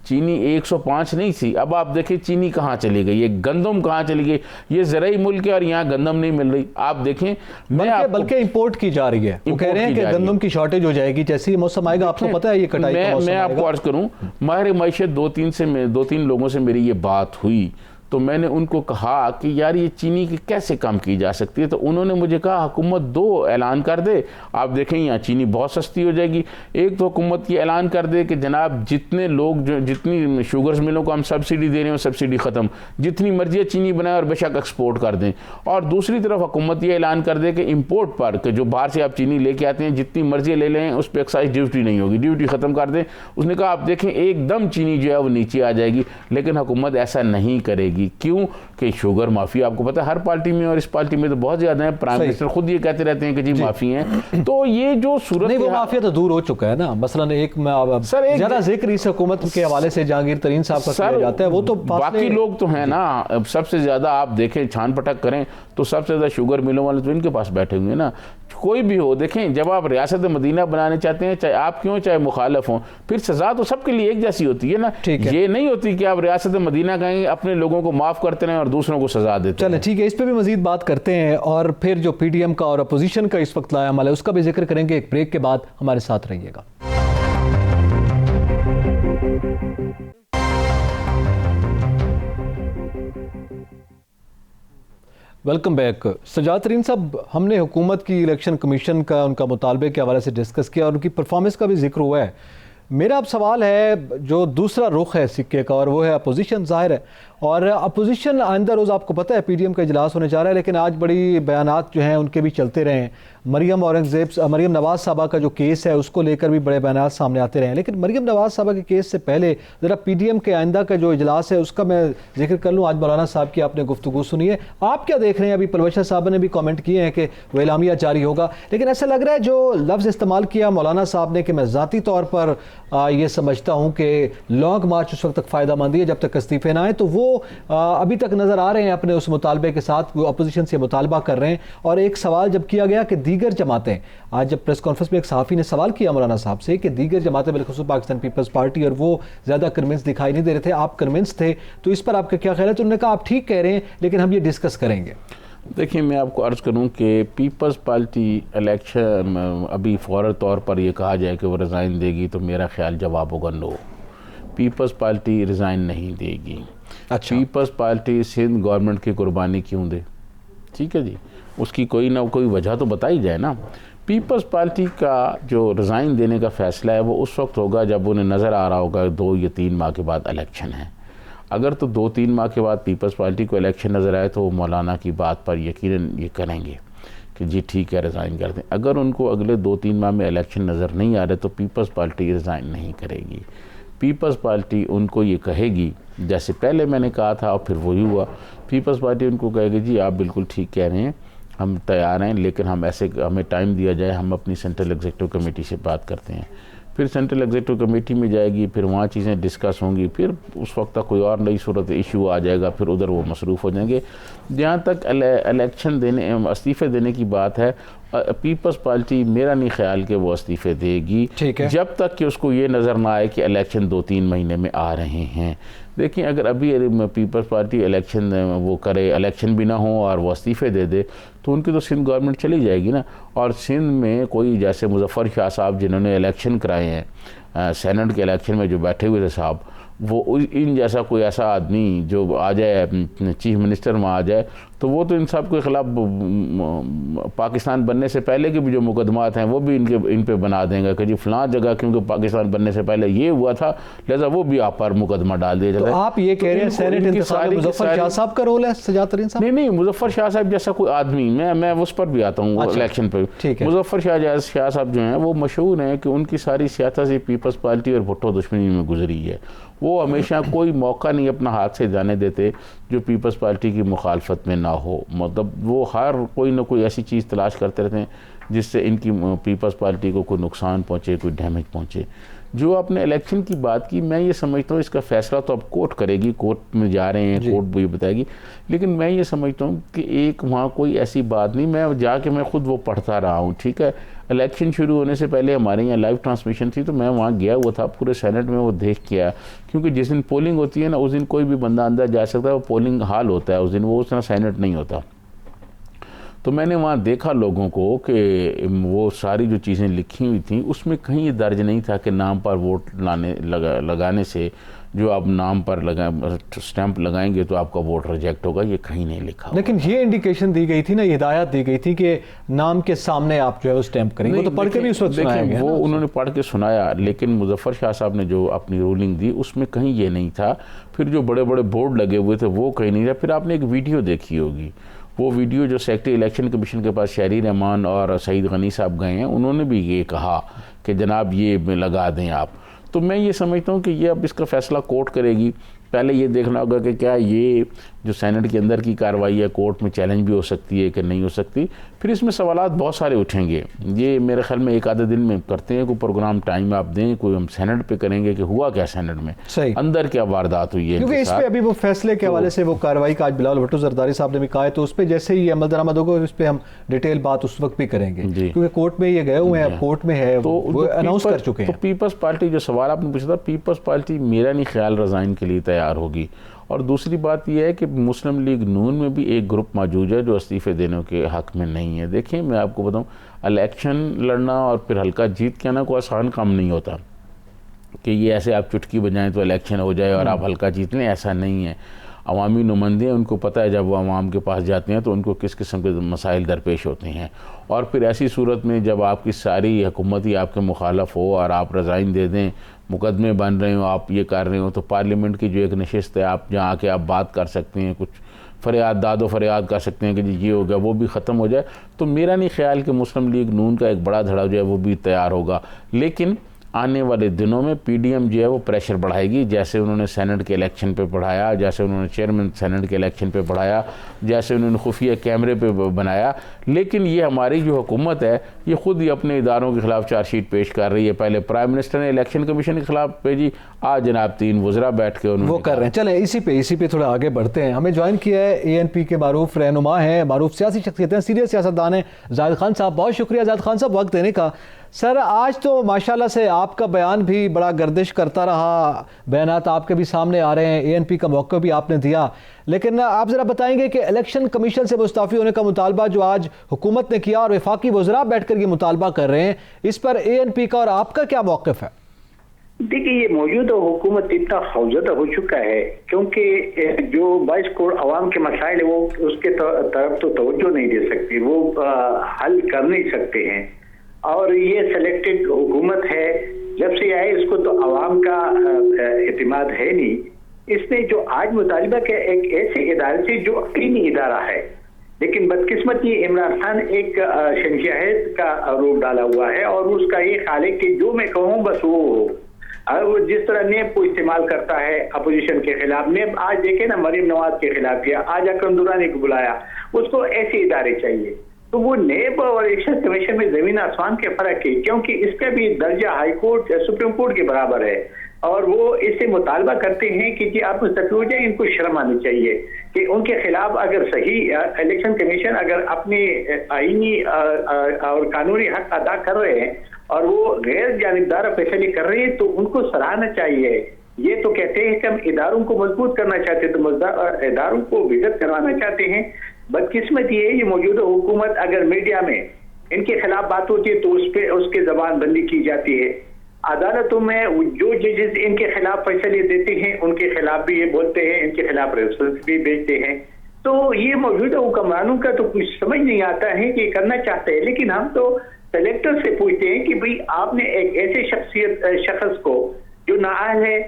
चीनी 105 नहीं थी। अब आप देखें चीनी कहाँ चली गई, ये गंदम कहाँ चली गई। ये ज़राई मुल्क है और यहाँ गंदम नहीं मिल रही। आप देखें, बल्कि इंपोर्ट की जा रही है। वो कह रहे हैं कि गंदम की शॉर्टेज हो जाएगी जैसे ही मौसम आएगा। आपको पता है ये कटाई का मौसम मैं आपको अर्ज करूँ, माहिर मईशत 2-3 लोगों से मेरी ये बात हुई, तो मैंने उनको कहा कि यार ये चीनी की कैसे कम की जा सकती है। तो उन्होंने मुझे कहा हुकूमत 2 ऐलान कर दे, आप देखें यहाँ चीनी बहुत सस्ती हो जाएगी। एक तो हुकूमत ये ऐलान कर दे कि जनाब जितने लोग जो जितनी शुगर्स मिलों को हम सब्सिडी दे रहे हैं, सब्सिडी ख़त्म, जितनी मर्जी चीनी बनाए और बेशक एक्सपोर्ट कर दें। और दूसरी तरफ हुकूमत ये ऐलान कर दे कि इम्पोर्ट पर कि जो बाहर से आप चीनी लेके आते हैं जितनी मर्जी ले लें, उस पर एक्साइज ड्यूटी नहीं होगी, ड्यूटी ख़त्म कर दें। उसने कहा आप देखें एकदम चीनी जो है वो नीचे आ जाएगी। लेकिन हुकूमत ऐसा नहीं करेगी। क्यों? कि शुगर माफिया आपको पता है हर पार्टी में, और इस पार्टी में तो बहुत ज्यादा है। प्राइम मिनिस्टर खुद ये कहते रहते हैं कि जी माफी हैं। तो ये जो सूरत नहीं, वो माफिया तो दूर हो चुका है ना। मसलन एक ज्यादा जिक्र इस हुकूमत के हवाले से जहांगीर तरीन साहब का किया जाता है, वो तो बाकी लोग तो हैं ना। सबसे ज्यादा आप देखें छान पटक करें तो सबसे ज्यादा शुगर मिलों वाले तो इनके पास बैठे हुए ना। कोई भी हो, देखें जब आप रियासत मदीना बनाने चाहते हैं, चाहे आप क्यों चाहे मुखालिफ हों, फिर सजा तो सबके लिए एक जैसी होती है ना। ये नहीं होती कि आप रियासत मदीना कहेंगे अपने लोगों को माफ करते रहें और दूसरों को सजा देते हैं। चलें ठीक है, इस पे भी मजीद बात करते हैं और फिर जो पीडीएम का और अपोजिशन का इस वक्त लाया अमल है उसका भी जिक्र करेंगे। एक ब्रेक के बाद हमारे साथ रहिएगा। Welcome back. सजाद तरीन साहब, हमने हुकूमत की इलेक्शन कमीशन का उनका मुतालबे के हवाले से डिस्कस किया और उनकी परफॉर्मेंस का भी जिक्र हुआ है। मेरा अब सवाल है जो दूसरा रुख है सिक्के का, और वो है अपोजिशन। ज़ाहिर है और अपोजिशन आइंदा रोज़ आपको पता है पीडीएम का इजलास होने जा रहा है, लेकिन आज बड़ी बयानात जो हैं उनके भी चलते रहे हैं। मरियम नवाज़ साहबा का जो केस है उसको लेकर भी बड़े बयानात सामने आते रहे हैं। लेकिन मरियम नवाज़ साहबा के केस से पहले ज़रा पीडीएम के आइंदा का जो इजलास है उसका मैं जिक्र कर लूँ। आज मौलाना साहब की आपने गुफ्तगू सुनी है, आप क्या देख रहे हैं? अभी परवश साहब ने भी कॉमेंट किए हैं कि वो एलामिया जारी होगा, लेकिन ऐसा लग रहा है जो लफ्ज़ इस्तेमाल किया मौलाना साहब ने कि मैं ज़ाती तौर पर ये समझता हूँ कि लॉन्ग मार्च उस वक्त तक फ़ायदा मंद है जब तक इस्तीफे ना आए, तो वो अभी तक नज़र आ रहे हैं अपने उस मुतालबे के साथ, वो अपोजिशन से मुतालबा कर रहे हैं। और एक सवाल जब किया गया कि दीगर जमातें, आज जब प्रेस कॉन्फ्रेंस में एक सहाफ़ी ने सवाल किया मौलाना साहब से कि दीगर जमातें बिलखुसूस पाकिस्तान पीपल्स पार्टी और वो ज़्यादा कन्विंस दिखाई नहीं दे रहे थे, आप कन्विंस थे, तो इस पर आपका क्या ख्याल है? तो उन्होंने कहा आप ठीक कह रहे हैं लेकिन हम ये डिस्कस करेंगे। देखिए, मैं आपको अर्ज़ करूं कि पीपल्स पार्टी इलेक्शन अभी फ़ौरी तौर पर ये कहा जाए कि वो रिज़ाइन देगी तो मेरा ख्याल जवाब होगा नो। पीपल्स पार्टी रिज़ाइन नहीं देगी। अच्छा, पीपल्स पार्टी सिंध गवर्नमेंट की कुर्बानी क्यों दे? ठीक है जी, उसकी कोई ना कोई वजह तो बताई जाए ना। पीपल्स पार्टी का जो रिज़ाइन देने का फ़ैसला है वो उस वक्त होगा जब उन्हें नज़र आ रहा होगा 2 या 3 माह के बाद इलेक्शन है। अगर तो 2-3 माह के बाद पीपल्स पार्टी को इलेक्शन नज़र आए तो वो मौलाना की बात पर यकीनन ये करेंगे कि जी ठीक है रिज़ाइन कर दें। अगर उनको अगले 2-3 माह में इलेक्शन नज़र नहीं आ रहे तो पीपल्स पार्टी रिज़ाइन नहीं करेगी। पीपल्स पार्टी उनको ये कहेगी, जैसे पहले मैंने कहा था और फिर वही हुआ, पीपल्स पार्टी उनको कहेगी जी आप बिल्कुल ठीक कह रहे हैं, हम तैयार हैं, लेकिन हमें टाइम दिया जाए, हम अपनी सेंट्रल एग्जीक्यूटिव कमेटी से बात करते हैं। फिर सेंट्रल एग्जीक्यूटिव कमेटी में जाएगी, फिर वहाँ चीज़ें डिस्कस होंगी, फिर उस वक्त तक कोई और नई सूरत इशू आ जाएगा, फिर उधर वो मसरूफ़ हो जाएंगे। जहाँ तक इलेक्शन देने इस्तीफ़े देने की बात है पीपल्स पार्टी मेरा नहीं ख्याल कि वो इस्तीफे देगी जब तक कि उसको ये नज़र ना आए कि इलेक्शन 2-3 महीने में आ रहे हैं। देखिए अगर अभी पीपल्स पार्टी इलेक्शन वो करे, इलेक्शन भी ना हो और वो इस्तीफे दे दे तो उनकी तो सिंध गवर्नमेंट चली जाएगी ना। और सिंध में कोई जैसे मुजफ्फर शाह साहब जिन्होंने इलेक्शन कराए हैं, सेनेट के इलेक्शन में जो बैठे हुए थे साहब, वो इन जैसा कोई ऐसा आदमी जो आ जाए चीफ मिनिस्टर में आ जाए तो वो तो इन सब के ख़िलाफ़ पाकिस्तान बनने से पहले के भी जो मुकदमात हैं वो भी इन पे बना देंगे कि जी फ़लाँ जगह क्योंकि पाकिस्तान बनने से पहले ये हुआ था लिहाजा वो भी आप पर मुकदमा डाल दिया जाता है। आप ये कह रहे हैं सेनेट इंतखाब में मुजफ्फर शाह साहब का रोल है, सजाद तरीन साहब? नहीं, मुजफ्फर शाह साहब जैसा कोई आदमी, मैं उस पर भी आता हूँ इलेक्शन पर। मुजफ्फर शाह साहब जो हैं वो मशहूर हैं कि उनकी सारी सियासत पीपल्स पार्टी और भुट्टो दुश्मनी में गुजरी है। वो हमेशा कोई मौका नहीं अपना हाथ से जाने देते जो पीपल्स पार्टी की मुखालफत में ना हो। मतलब वो हर कोई ना कोई ऐसी चीज़ तलाश करते रहते हैं जिससे इनकी पीपल्स पार्टी को कोई नुकसान पहुँचे, कोई डैमेज पहुँचे। जो आपने इलेक्शन की बात की, मैं ये समझता हूँ इसका फैसला तो अब कोर्ट करेगी, कोर्ट में जा रहे हैं, कोर्ट भी बताएगी, लेकिन मैं ये समझता हूँ कि एक वहाँ कोई ऐसी बात नहीं, मैं खुद वो पढ़ता रहा हूँ, ठीक है। इलेक्शन शुरू होने से पहले हमारे यहाँ लाइव ट्रांसमिशन थी तो मैं वहाँ गया हुआ था, पूरे सेनेट में वो देख के आया, क्योंकि जिस दिन पोलिंग होती है ना उस दिन कोई भी बंदा अंदर जा सकता है, वो पोलिंग हाल होता है उस दिन, वो उस तरह सेनेट नहीं होता। तो मैंने वहाँ देखा लोगों को कि वो सारी जो चीज़ें लिखी हुई थी उसमें कहीं ये दर्ज नहीं था कि नाम पर वोट लगाने से जो आप नाम पर स्टैंप लगाएंगे तो आपका वोट रिजेक्ट होगा, ये कहीं नहीं लिखा। लेकिन ये इंडिकेशन दी गई थी ना, हिदायत दी गई थी कि नाम के सामने आप जो है वो स्टैंप करेंगे, वो तो पढ़ के भी उस वक्त सुनाया गया, वो उन्होंने पढ़ के सुनाया, लेकिन मुजफ्फर शाह साहब ने जो अपनी रूलिंग दी उसमें कहीं ये नहीं था। फिर जो बड़े बड़े बोर्ड लगे हुए थे वो कहीं नहीं था। फिर आपने एक वीडियो देखी होगी, वो वीडियो जो सेक्रेटरी इलेक्शन कमीशन के पास शहरी रहमान और सईद गनी साहब गए हैं, उन्होंने भी ये कहा कि जनाब ये लगा दें आप। तो मैं ये समझता हूँ कि ये अब इसका फैसला कोर्ट करेगी। पहले ये देखना होगा कि क्या ये जो सेनेट के अंदर की कार्रवाई है कोर्ट में चैलेंज भी हो सकती है कि नहीं हो सकती। फिर इसमें सवालात बहुत सारे उठेंगे। ये मेरे ख्याल में एक आधे दिन में करते हैं, कोई प्रोग्राम टाइम आप दें, कोई हम सेनेट पे करेंगे कि हुआ क्या सेनेट में, अंदर क्या वारदात हुई है, क्योंकि इस पे अभी वो फैसले के हवाले से वो कार्रवाई का आज बिलावल भुट्टो जरदारी साहब ने भी कहा है, तो उस पर जैसे ही अमल दरामद होगा उस पर हम डिटेल बात उस वक्त भी करेंगे, क्योंकि कोर्ट में ये गए हुए हैं, कोर्ट में है तो वो अनाउंस कर चुके हैं। तो पीपल्स पार्टी जो सवाल आपने पूछा था, पीपल्स पार्टी मेरा नहीं ख्याल रिजाइन के लिए तैयार होगी। और दूसरी बात यह है कि मुस्लिम लीग नून में भी एक ग्रुप मौजूद है जो इस्तीफे देने के हक़ में नहीं है। देखिए मैं आपको बताऊं, इलेक्शन लड़ना और फिर हल्का जीत के आना कोई आसान काम नहीं होता कि ये ऐसे आप चुटकी बजाएं तो इलेक्शन हो जाए और आप हल्का जीत लें, ऐसा नहीं है। अवामी नुमाइंदे उनको पता है जब वो अवाम के पास जाते हैं तो उनको किस किस्म के मसाइल दरपेश होते हैं, और फिर ऐसी सूरत में जब आपकी सारी हुकूमत ही आपके मुखालफ हो और आप रिज़ाइन दे दें, मुकदमे बन रहे हो, आप ये कर रहे हो, तो पार्लियामेंट की जो एक नशिस्त है आप जहाँ आके आप बात कर सकते हैं, कुछ फरियाद दादो फरियाद कर सकते हैं कि जी ये हो गया, वो भी ख़त्म हो जाए। तो मेरा नहीं ख्याल कि मुस्लिम लीग नून का एक बड़ा धड़ा जो है वो भी तैयार होगा। लेकिन आने वाले दिनों में पीडीएम जो है वो प्रेशर बढ़ाएगी, जैसे उन्होंने सेनेट के इलेक्शन पे बढ़ाया, जैसे उन्होंने चेयरमैन सेनेट के इलेक्शन पे बढ़ाया, जैसे उन्होंने खुफिया कैमरे पे बनाया। लेकिन ये हमारी जो हुकूमत है ये खुद ही अपने इदारों के खिलाफ चार्जशीट पेश कर रही है। पहले प्राइम मिनिस्टर ने इलेक्शन कमीशन के खिलाफ भेजी, आज जनाब 3 वज़रा बैठ के वो कर रहे हैं। चलें इसी पे थोड़ा आगे बढ़ते हैं। हमें ज्वाइन किया है ANP के मारूफ रहनुमा हैं, मारूफ सियासी शख्सियत हैं, सीनियर सियासतदान हैं, जाहिद खान साहब। बहुत शुक्रिया जाहिद खान साहब वक्त देने का। सर आज तो माशाल्लाह से आपका बयान भी बड़ा गर्दिश करता रहा, बयानात आपके भी सामने आ रहे हैं, ANP का मौक़िफ़ भी आपने दिया, लेकिन आप ज़रा बताएंगे कि इलेक्शन कमीशन से मुस्ताफ़ी होने का मुतालबा जो आज हुकूमत ने किया और वफाकी वज़रा बैठ कर ये मुतालबा कर रहे हैं, इस पर ANP का और आपका क्या मौक़िफ़ है? देखिए ये मौजूदा हुकूमत इतना खौफजदा हो चुका है क्योंकि जो 22 करोड़ आवाम के मसाइल है वो उसके तरफ तो तवज्जो नहीं दे सकती, वो हल कर नहीं सकते हैं। और ये सेलेक्टेड हुकूमत है, जब से आए इसको तो आवाम का एतमाद है नहीं। इसने जो आज मुतालिबा के एक ऐसे इदारे से जो अकीनी इदारा है, लेकिन बदकिस्मती इमरान खान एक शहंशाहियत का रूप डाला हुआ है और उसका ये ख्याल है कि जो मैं कहूँ बस वो हो। वो जिस तरह नेब को इस्तेमाल करता है अपोजिशन के खिलाफ, नेब आज देखे ना मरीम नवाज के खिलाफ किया, आज अकरम दुरानी को बुलाया, उसको ऐसे इदारे चाहिए। तो वो नेब और इलेक्शन कमीशन में जमीन आसमान के फर्क है, क्योंकि इसका भी दर्जा हाई कोर्ट सुप्रीम कोर्ट के बराबर है। और वो इससे मुतालबा करते हैं कि जी आप मुस्तफी हो जाए, इनको शर्म आनी चाहिए कि उनके खिलाफ अगर सही इलेक्शन कमीशन अगर अपने आईनी और कानूनी हक अदा कर रहे हैं और वो गैर जानिबदार फैसले कर रहे हैं तो उनको सराहना चाहिए। ये तो कहते हैं कि हम इदारों को मजबूत करना चाहते हैं, तो इदारों को विजत करवाना चाहते हैं। बदकिस्मत ये मौजूदा हुकूमत अगर मीडिया में इनके खिलाफ बात होती है तो उस पर उसके जबानबंदी की जाती है। अदालतों में जो जजेस इनके खिलाफ फैसले देते हैं उनके खिलाफ भी ये बोलते हैं, इनके खिलाफ रेफरेंस भी भेजते हैं। तो ये मौजूदा हुक्मरानों का तो कुछ समझ नहीं आता है कि करना चाहते हैं। लेकिन हम तो कलेक्टर से पूछते हैं कि भाई आपने एक ऐसे शख्स को जो नाअहल है,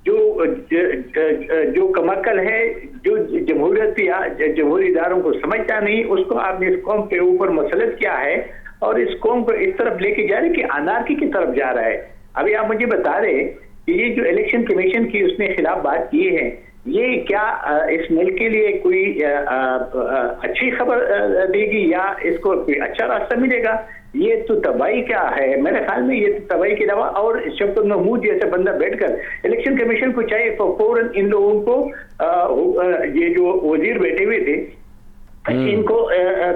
जो कमकल है, जो जमहूरियत या जमहूरी इदारों को समझता नहीं, उसको आपने इस कौम के ऊपर मुसल्लत किया है और इस कौम को इस तरफ लेके जा रहे कि अनारकी की तरफ जा रहा है। अभी आप मुझे बता रहे कि ये जो इलेक्शन कमीशन की उसने खिलाफ बात की है, ये क्या इस मुल्क के लिए कोई अच्छी खबर देगी या इसको कोई अच्छा रास्ता मिलेगा? ये तो तबाही क्या है। मेरे ख्याल में ये तो तबाही के अलावा और शौकत महमूद जैसे बंदा बैठकर इलेक्शन कमीशन को चाहिए फौरन इन लोगों को ये जो वजीर बैठे हुए थे इनको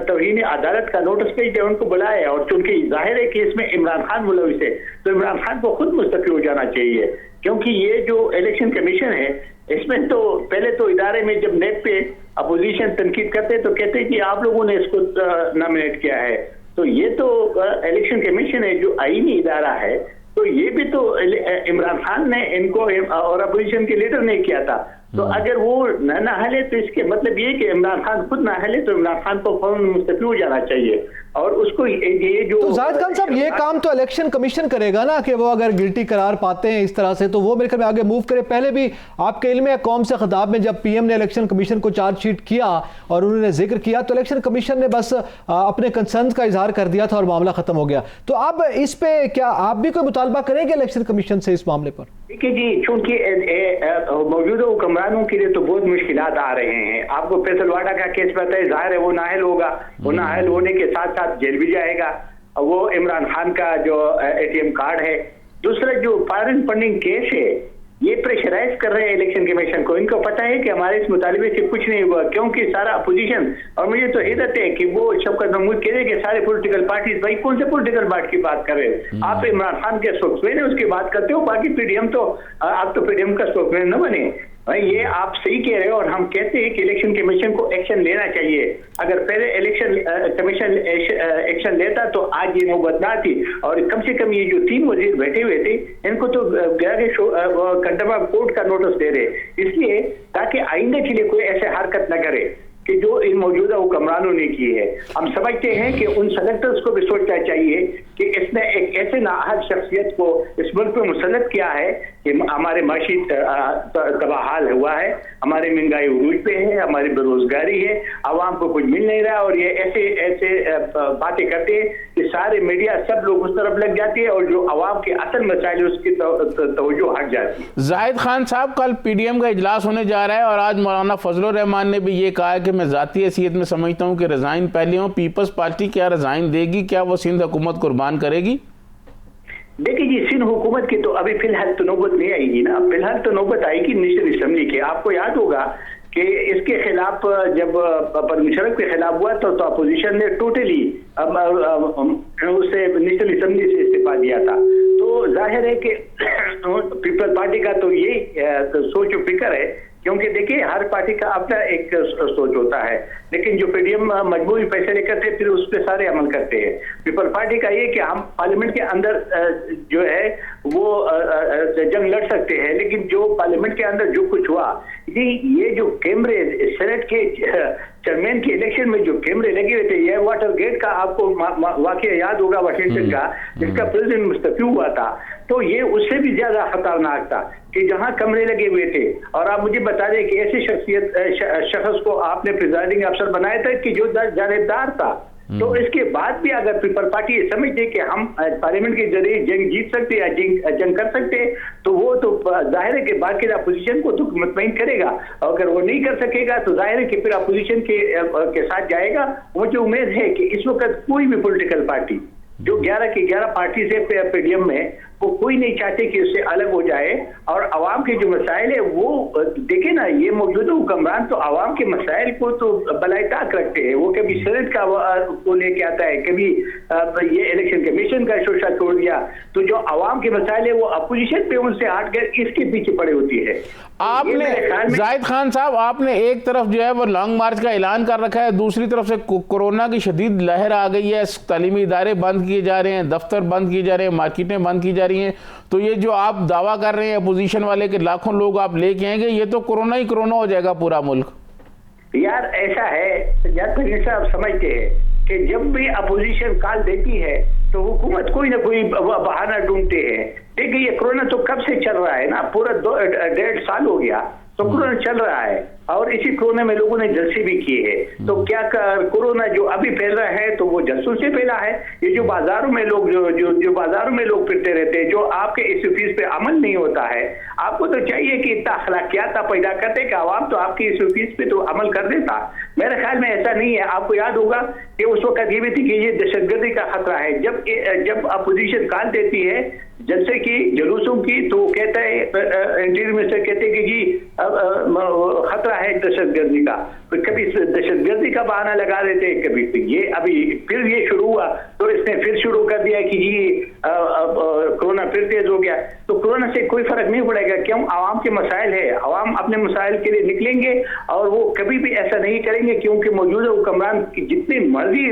तौहीन अदालत का नोटिस भेज दिया, उनको बुलाया और चूंकि जाहिर है कि इसमें इमरान खान मुलविस है तो इमरान खान को खुद मुस्तफी हो जाना चाहिए। क्योंकि ये जो इलेक्शन कमीशन है इसमें तो पहले तो इदारे में जब नेट पे अपोजिशन तनकीद करते तो कहते कि आप लोगों ने इसको नॉमिनेट किया है। तो ये तो इलेक्शन कमीशन है जो आईनी इदारा है, तो ये भी तो इमरान खान ने इनको और अपोजिशन के लीडर ने किया था। तो अगर वो न हले तो इसके मतलब ये कि इमरान खान खुद न हले तो इमरान खान को फौरन मुस्तफी हो जाना चाहिए और उसको ये जो तो जाहिद खान साहब ये काम तो इलेक्शन कमीशन करेगा ना कि वो अगर गिल्टी करार पाते हैं इस तरह से तो वो मेरे ख्याल में आगे मूव करे। पहले भी आपके इल्म है कौम से खिताब में जब पीएम ने इलेक्शन कमीशन को चार्जशीट किया और उन्होंने जिक्र किया तो इलेक्शन कमीशन ने बस अपने कंसर्न का इजहार कर दिया था और मामला खत्म हो गया। तो अब इस पे क्या आप भी कोई मुतालबा करेंगे इलेक्शन कमीशन से इस मामले पर? देखिए जी, चूंकि मौजूदा हुक्मरानों के लिए तो बहुत मुश्किलात आ रहे हैं। आपको फैसलवाड़ा का केस पता है, जाहिर है वो नाअहल होगा, वो नाअहल होने के साथ साथ जेल भी जाएगा। वो इमरान खान का जो एटीएम कार्ड है, दूसरा जो फॉरेन फंडिंग केस है, ये प्रेशराइज कर रहे हैं इलेक्शन कमीशन को। इनको पता है कि हमारे इस मुतालिबे से कुछ नहीं हुआ क्योंकि सारा अपोजिशन, और मुझे तो हैरत है कि वो शौकत महमूद कह रहे हैं कि सारे पॉलिटिकल पार्टीज, भाई कौन से पॉलिटिकल पार्टी की बात कर रहे हैं आप? इमरान खान के स्पोक्समैन है उसकी बात करते हो, बाकी पीडीएम तो आप तो पीडीएम का स्पोक्समैन न बने भाई। ये आप सही कह रहे हो और हम कहते हैं कि इलेक्शन कमीशन को एक्शन लेना चाहिए। अगर पहले इलेक्शन कमीशन एक्शन लेता तो आज ये नौबत ना थी। और कम से कम ये जो 3 वजीर बैठे हुए थे इनको तो कंटेम्प्ट कोर्ट का नोटिस दे रहे, इसलिए ताकि आइंदे के लिए कोई ऐसे हरकत न करे कि जो इन मौजूदा हुक्मरानों ने की है। हम समझते हैं कि उन सेलेक्टर्स को भी सोचना चाहिए कि इसने एक ऐसे नाअहल शख्सियत को इस मुल्क में मुसल्लत किया है कि हमारे माशी तबाहाल हुआ है, हमारी महंगाई उरूज पे है, हमारी बेरोजगारी है, आवाम को कुछ मिल नहीं रहा। और ये ऐसे बातें करते हैं कि सारे मीडिया सब लोग उस तरफ लग जाती है और जो आवाम के असल मसाइल उसकी तवज्जो हट जाती है। जाहिद खान साहब, कल पीडीएम का इजलास होने जा रहा है और आज मौलाना फजलुर रहमान ने भी ये कहा है कि मैं ज़ाती हैसियत में समझता हूँ कि रिजाइन पहले हो। पीपल्स पार्टी क्या रिजाइन देगी? क्या वो सिंध हुकूमत कुर्बान करेगी? देखिए जी, सिंध हुकूमत की तो अभी फिलहाल तो नौबत नहीं आएगी ना। फिलहाल तो नौबत आएगी नेशनल असेंबली की। आपको याद होगा कि इसके खिलाफ जब परवेज मुशर्रफ के खिलाफ हुआ तो अपोजिशन ने टोटली उससे नेशनल असेंबली से इस्तीफा दिया था। तो जाहिर है कि पीपल्स पार्टी का तो ये सोच फिक्र है, क्योंकि देखिए हर पार्टी का अपना एक सोच होता है, लेकिन जो पीडीएम मजबूरी फैसले करते हैं फिर उस पर सारे अमल करते हैं। पीपल पार्टी का ये कि हम पार्लियामेंट के अंदर जो है वो जंग लड़ सकते हैं, लेकिन जो पार्लियामेंट के अंदर जो कुछ हुआ, ये जो कैमरे सेनेट के चेयरमैन के इलेक्शन में जो कैमरे लगे हुए थे, ये वाटर गेट का आपको वाकया याद होगा वाशिंगटन का, जिसका प्रेसिडेंट मुस्तफी हुआ था। तो ये उससे भी ज्यादा खतरनाक था कि जहां कमरे लगे हुए थे। और आप मुझे बता दें कि ऐसी शख्स को आपने प्रिजाइडिंग अफसर बनाया था कि जो जानेबदार था। तो इसके बाद भी अगर पीपल पार्टी ये समझे कि हम पार्लियामेंट के जरिए जंग जीत सकते या जंग कर सकते हैं, तो वो तो जाहिर है कि बाकी अपोजिशन को तो मुतमईन करेगा। और अगर वो नहीं कर सकेगा तो जाहिर है कि फिर अपोजिशन के साथ जाएगा। मुझे उम्मीद है कि इस वक्त कोई भी पॉलिटिकल पार्टी जो 11 की 11 पार्टी से पीडीएम में वो कोई नहीं चाहते कि उससे अलग हो जाए। और आवाम के जो मसाइल है वो देखे ना, ये मौजूदा हुक्मरान तो आवाम के मसाइल को तो बलाइताक रखते हैं। वो कभी सेनेट का को लेके आता है, कभी ये इलेक्शन कमीशन का शोशा छोड़ दिया, तो जो आवाम के मसाइल है वो अपोजिशन पे उनसे हटकर इसके पीछे पड़े होती है। आपने जाहिद खान साहब, आपने एक तरफ जो है वो लॉन्ग मार्च का ऐलान कर रखा है, दूसरी तरफ से कोरोना की शदीद लहर आ गई है, तालीमी इदारे बंद किए जा रहे हैं, दफ्तर बंद किए जा रहे हैं, मार्केटें बंद की जा रही हैं। तो ये जो आप दावा कर रहे हैं अपोजिशन वाले के लाखों लोग आप लेके आएंगे, ये तो कोरोना ही कोरोना हो जाएगा पूरा मुल्क। यार ऐसा है, साहब समझते हैं कि जब भी अपोजिशन कॉल देती है तो हुकूमत कोई ना कोई बहाना ढूंढते हैं। देखिए ये कोरोना तो कब से चल रहा है ना, पूरा 1.5 साल हो गया तो कोरोना चल रहा है, और इसी कोरोना में लोगों ने जलसे भी किए हैं। तो क्या कोरोना जो अभी फैल रहा है तो वो जलसों से फैला है। ये जो बाजारों में लोग जो बाजारों में लोग फिरते रहते हैं, जो आपके SOPs पे अमल नहीं होता है, आपको तो चाहिए कि इतना अखलाकियात पैदा करते कि आवाम तो आपके SOPs पे तो अमल कर देता। मेरे ख्याल में ऐसा नहीं है। आपको याद होगा कि उस वक्त ये भी थी कि ये दहशतगर्दी का खतरा है। जब अपोजिशन कॉल देती है जलसे की, जुलूसों की, तो वो कहता है इंटीरियर मिनिस्टर कहते हैं कि जी खतरा है दहशतगर्दी का। तो कभी दहशतगर्दी का बहाना लगा देते हैं, कभी तो ये अभी फिर ये शुरू हुआ तो इसने फिर शुरू कर दिया कि जी कोरोना फिर तेज हो गया। तो कोरोना से कोई फर्क नहीं पड़ेगा, क्यों? आवाम के मसाइल है, आवाम अपने मसाइल के लिए निकलेंगे और वो कभी भी ऐसा नहीं करेंगे, क्योंकि मौजूदा हुक्मरान जितनी मर्जी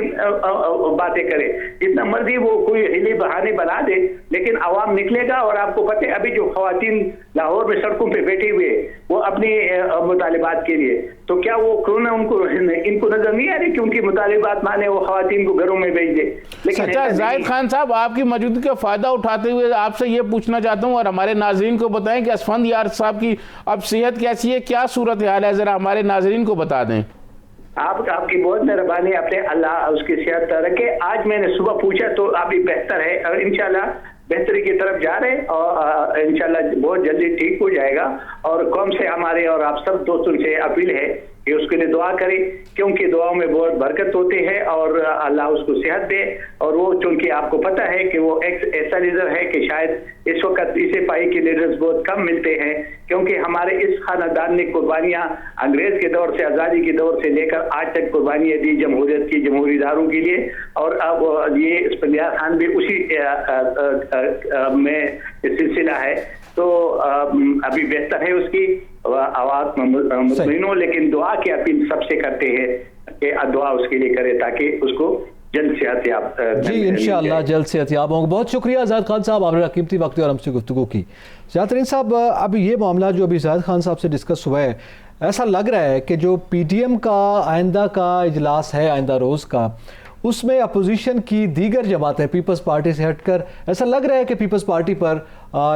बातें करे, जितना मर्जी वो कोई हिले बहाने बना दे, लेकिन आवाम निकलेगा। और आपको पता है अभी जो खवातीन लाहौर में सड़कों पे बैठे हुए वो अपने मुतालिबात के लिए, तो क्या वो कोरोना इनको नजर नहीं आ रही कि उनकी मुतालिबात माने वो खवातीन को घरों में भेज दे? लेकिन अच्छा जाहिद खान साहब, आपकी मौजूदगी का फायदा उठाते हुए आपसे ये पूछना चाहता हूँ और हमारे नाजरीन को बताएं कि असफंद यार साहब की अब सेहत कैसी है, क्या सूरत हाल है, जरा हमारे नाजरीन को बता दें। आपकी बहुत मेहरबानी, अपने अल्लाह उसकी सेहत रखे। आज मैंने सुबह पूछा तो अभी बेहतर है और इंशाल्लाह बेहतरी की तरफ जा रहे हैं और इंशाल्लाह बहुत जल्दी ठीक हो जाएगा। और कौम से हमारे और आप सब दोस्तों से अपील है कि उसके लिए दुआ करें, क्योंकि दुआओं में बहुत बरकत होती है और अल्लाह उसको सेहत दे। और वो चूंकि आपको पता है कि वो एक ऐसा लीडर है कि शायद इस वक्त इसे पाई के लीडर्स बहुत कम मिलते हैं, क्योंकि हमारे इस खानदान ने कुर्बानियां अंग्रेज के दौर से, आज़ादी के दौर से लेकर आज तक कुर्बानियां दी जमहूरियत की, जमहूरी इदारों के लिए। और अब ये असफंद यार खान भी उसी में सिलसिला है। तो अभी बेहतर है उसकी आवाज मुतमईन हो, लेकिन दुआ की अपील सबसे करते हैं कि दुआ उसके लिए करे ताकि उसको जल्द सेहतयाब जी इंशाअल्लाह जल्द सेहतयाब होंगे। बहुत शुक्रिया जाहिद खान साहब, आपने कीमती वक्त और हमसे गुफ्तगू की। जातरीन साहब, अब ये मामला जो अभी जाहिद खान साहब से डिस्कस हुआ है, ऐसा लग रहा है कि जो PTM का आइंदा का इजलास है, आइंदा रोज़ का, उसमें अपोजिशन की दीगर जमातें पीपल्स पार्टी से हटकर ऐसा लग रहा है कि पीपल्स पार्टी पर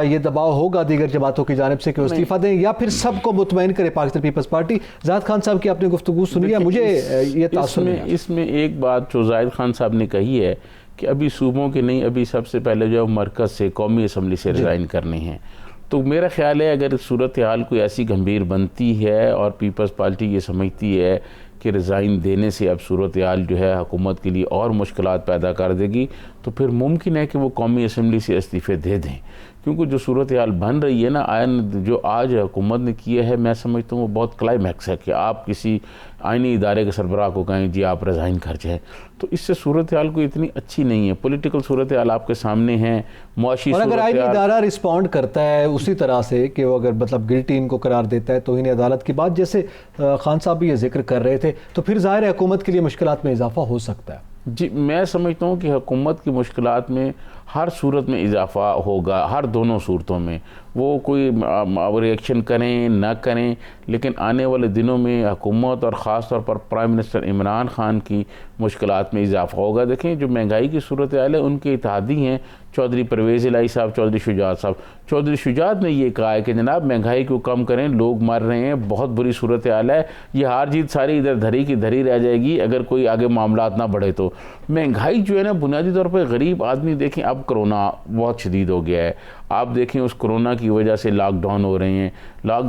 ये दबाव होगा दीगर जमातों की जानिब से कि इस्तीफा दें या फिर सबको मुतमईन करे पाकिस्तान पीपल्स पार्टी। जाहिद खान साहब की आपने गुफ्तगू सुनी है, मुझे ये तासुर है। इसमें एक बात जो जाहिद खान साहब ने कही है कि अभी सूबों के नहीं, अभी सबसे पहले जो मरकज़ से, कौमी असम्बली से रिज़ाइन करने हैं। तो मेरा ख्याल है अगर सूरत हाल कोई ऐसी गंभीर बनती है और पीपल्स पार्टी ये समझती है कि रिज़ाइन देने से अब सूरत हाल जो है हुकूमत के लिए और मुश्किलात पैदा कर देगी, तो फिर मुमकिन है कि वो कौमी असम्बली से इस्तीफ़े दे दें। क्योंकि जो सूरत हाल बन रही है ना, आयन जो आज हुकूमत ने किया है, मैं समझता हूँ वो बहुत क्लाइमैक्स है कि आप किसी आइनी इदारे के सरबराह को कहें जी आप रिज़ाइन कर जाए, तो इससे सूरत हाल को इतनी अच्छी नहीं है। पॉलिटिकल सूरत हाल आपके सामने है, मुआशी और अगर आइनी इदारा रिस्पॉन्ड करता है उसी तरह से कि वो अगर मतलब गिल्टी इनको करार देता है तो इन्हें अदालत की बात, जैसे खान साहब भी ये जिक्र कर रहे थे, तो फिर ज़ाहिर है हुकूमत के लिए मुश्किलात में इजाफा हो सकता है। जी मैं समझता हूँ कि हुकूमत की मुश्किलात में हर सूरत में इजाफा होगा, हर दोनों सूरतों में, वो कोई रिएक्शन करें ना करें, लेकिन आने वाले दिनों में हुकूमत और ख़ास तौर पर प्राइम मिनिस्टर इमरान खान की मुश्किलात में इजाफा होगा। देखें जो महंगाई की सूरत हाल है, उनके इत्तेहादी हैं चौधरी परवेज़ इलाही साहब, चौधरी शुजात साहब। चौधरी शुजात ने ये कहा है कि जनाब महंगाई को कम करें, लोग मर रहे हैं, बहुत बुरी सूरत हाल है, ये हार जीत सारी इधर धरी की धरी रह जाएगी अगर कोई आगे मामलात ना बढ़े। तो महंगाई जो है ना, बुनियादी तौर पर गरीब आदमी, देखें अब कोरोना बहुत शदीद हो गया है, आप देखें उस कोरोना की वजह से लॉकडाउन हो रहे हैं,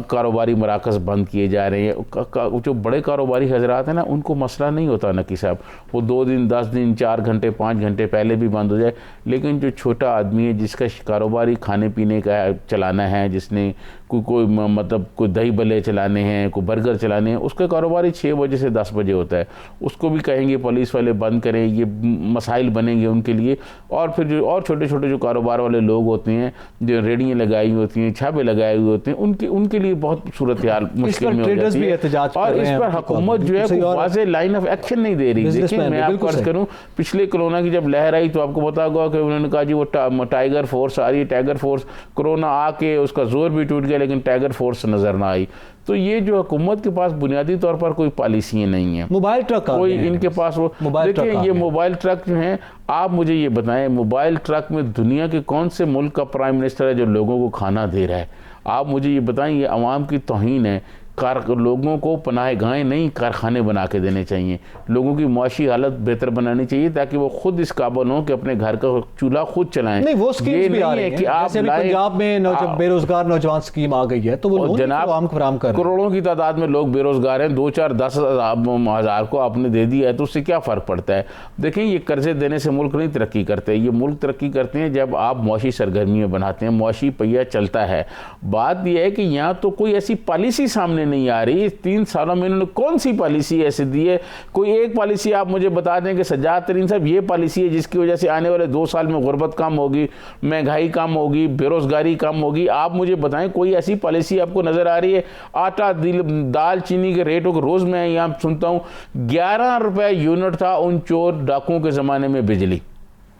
कारोबारी मराकज़ बंद किए जा रहे हैं। जो बड़े कारोबारी हजरात हैं ना, उनको मसला नहीं होता नकी साहब, वो 2 दिन 10 दिन 4 घंटे 5 घंटे पहले भी बंद हो जाए। लेकिन जो छोटा आदमी है जिसका कारोबारी खाने पीने का चलाना है, जिसने कोई मतलब कोई दही भल्ले चलाने हैं, कोई बर्गर चलाने हैं, उसका कारोबारी 6 बजे से 10 बजे होता है, उसको भी कहेंगे पुलिस वाले बंद करें, ये मसाइल बनेंगे उनके लिए। और फिर जो और छोटे छोटे जो कारोबार वाले लोग होते हैं, जो रेडियाँ लगाई होती हैं, छापे लगाए हुए होते हैं, उनके लिए बहुत सूरत हाल मुश्किल में हो जाती है। और इस पर हुकूमत जो है वाज़ेह लाइन ऑफ एक्शन नहीं दे रही। देखिए मैं आपको अर्ज करूँ, पिछले कोरोना की जब लहर आई तो आपको पता होगा कि उन्होंने कहा जी वो टाइगर फोर्स आ रही है, टाइगर फोर्स, कोरोना आके उसका जोर भी टूट गया लेकिन टाइगर फोर्स नजर ना आई। तो ये जो हुकूमत के पास बुनियादी तौर पर कोई पॉलिसी नहीं है। मोबाइल ट्रक कोई इनके पास वो देखिए, ये मोबाइल ट्रक जो हैं, आप मुझे ये बताएं, मोबाइल ट्रक में दुनिया के कौन से मुल्क का प्राइम मिनिस्टर है जो लोगों को खाना दे रहा है? आप मुझे ये बताएं, ये अवाम की तौहीन है। लोगों को पनाहगाहें नहीं, कारखाने बना के देने चाहिए। लोगों की मुआशी हालत बेहतर बनानी चाहिए ताकि वो खुद इस काबिल हों कि अपने घर का चूल्हा खुद चलाएं। नहीं, वो स्कीम्स भी आ रही हैं कि आप पंजाब में बेरोजगार नौजवान स्कीम आ गई है, तो वो जनाब करोड़ों की तादाद में लोग बेरोजगार हैं, 2 4 10 हज़ार को आपने दे दिया है तो उससे क्या फ़र्क पड़ता है? देखें, ये कर्जे देने से मुल्क नहीं तरक्की करते। ये मुल्क तरक्की करते हैं जब आप मुआशी सरगर्मियाँ बनाते हैं, मुआशी पहिया चलता है। बात यह है कि यहाँ तो कोई ऐसी पॉलिसी सामने नहीं आ रही। 3 सालों में इन्होंने कौन सी पॉलिसी ऐसे दी है? कोई एक पॉलिसी आप मुझे बता दें कि सज्जाद तरीन साहब ये पॉलिसी है जिसकी वजह से आने वाले 2 साल में गुर्बत कम होगी, महंगाई कम होगी, बेरोजगारी कम होगी? आप मुझे बताएं, कोई ऐसी पॉलिसी आपको नजर आ रही है? आटा दाल चीनी के रेटों को रोज मैं यहाँ सुनता हूँ 11 रुपए यूनिट था उन चोर डाकुओं के ज़माने में बिजली,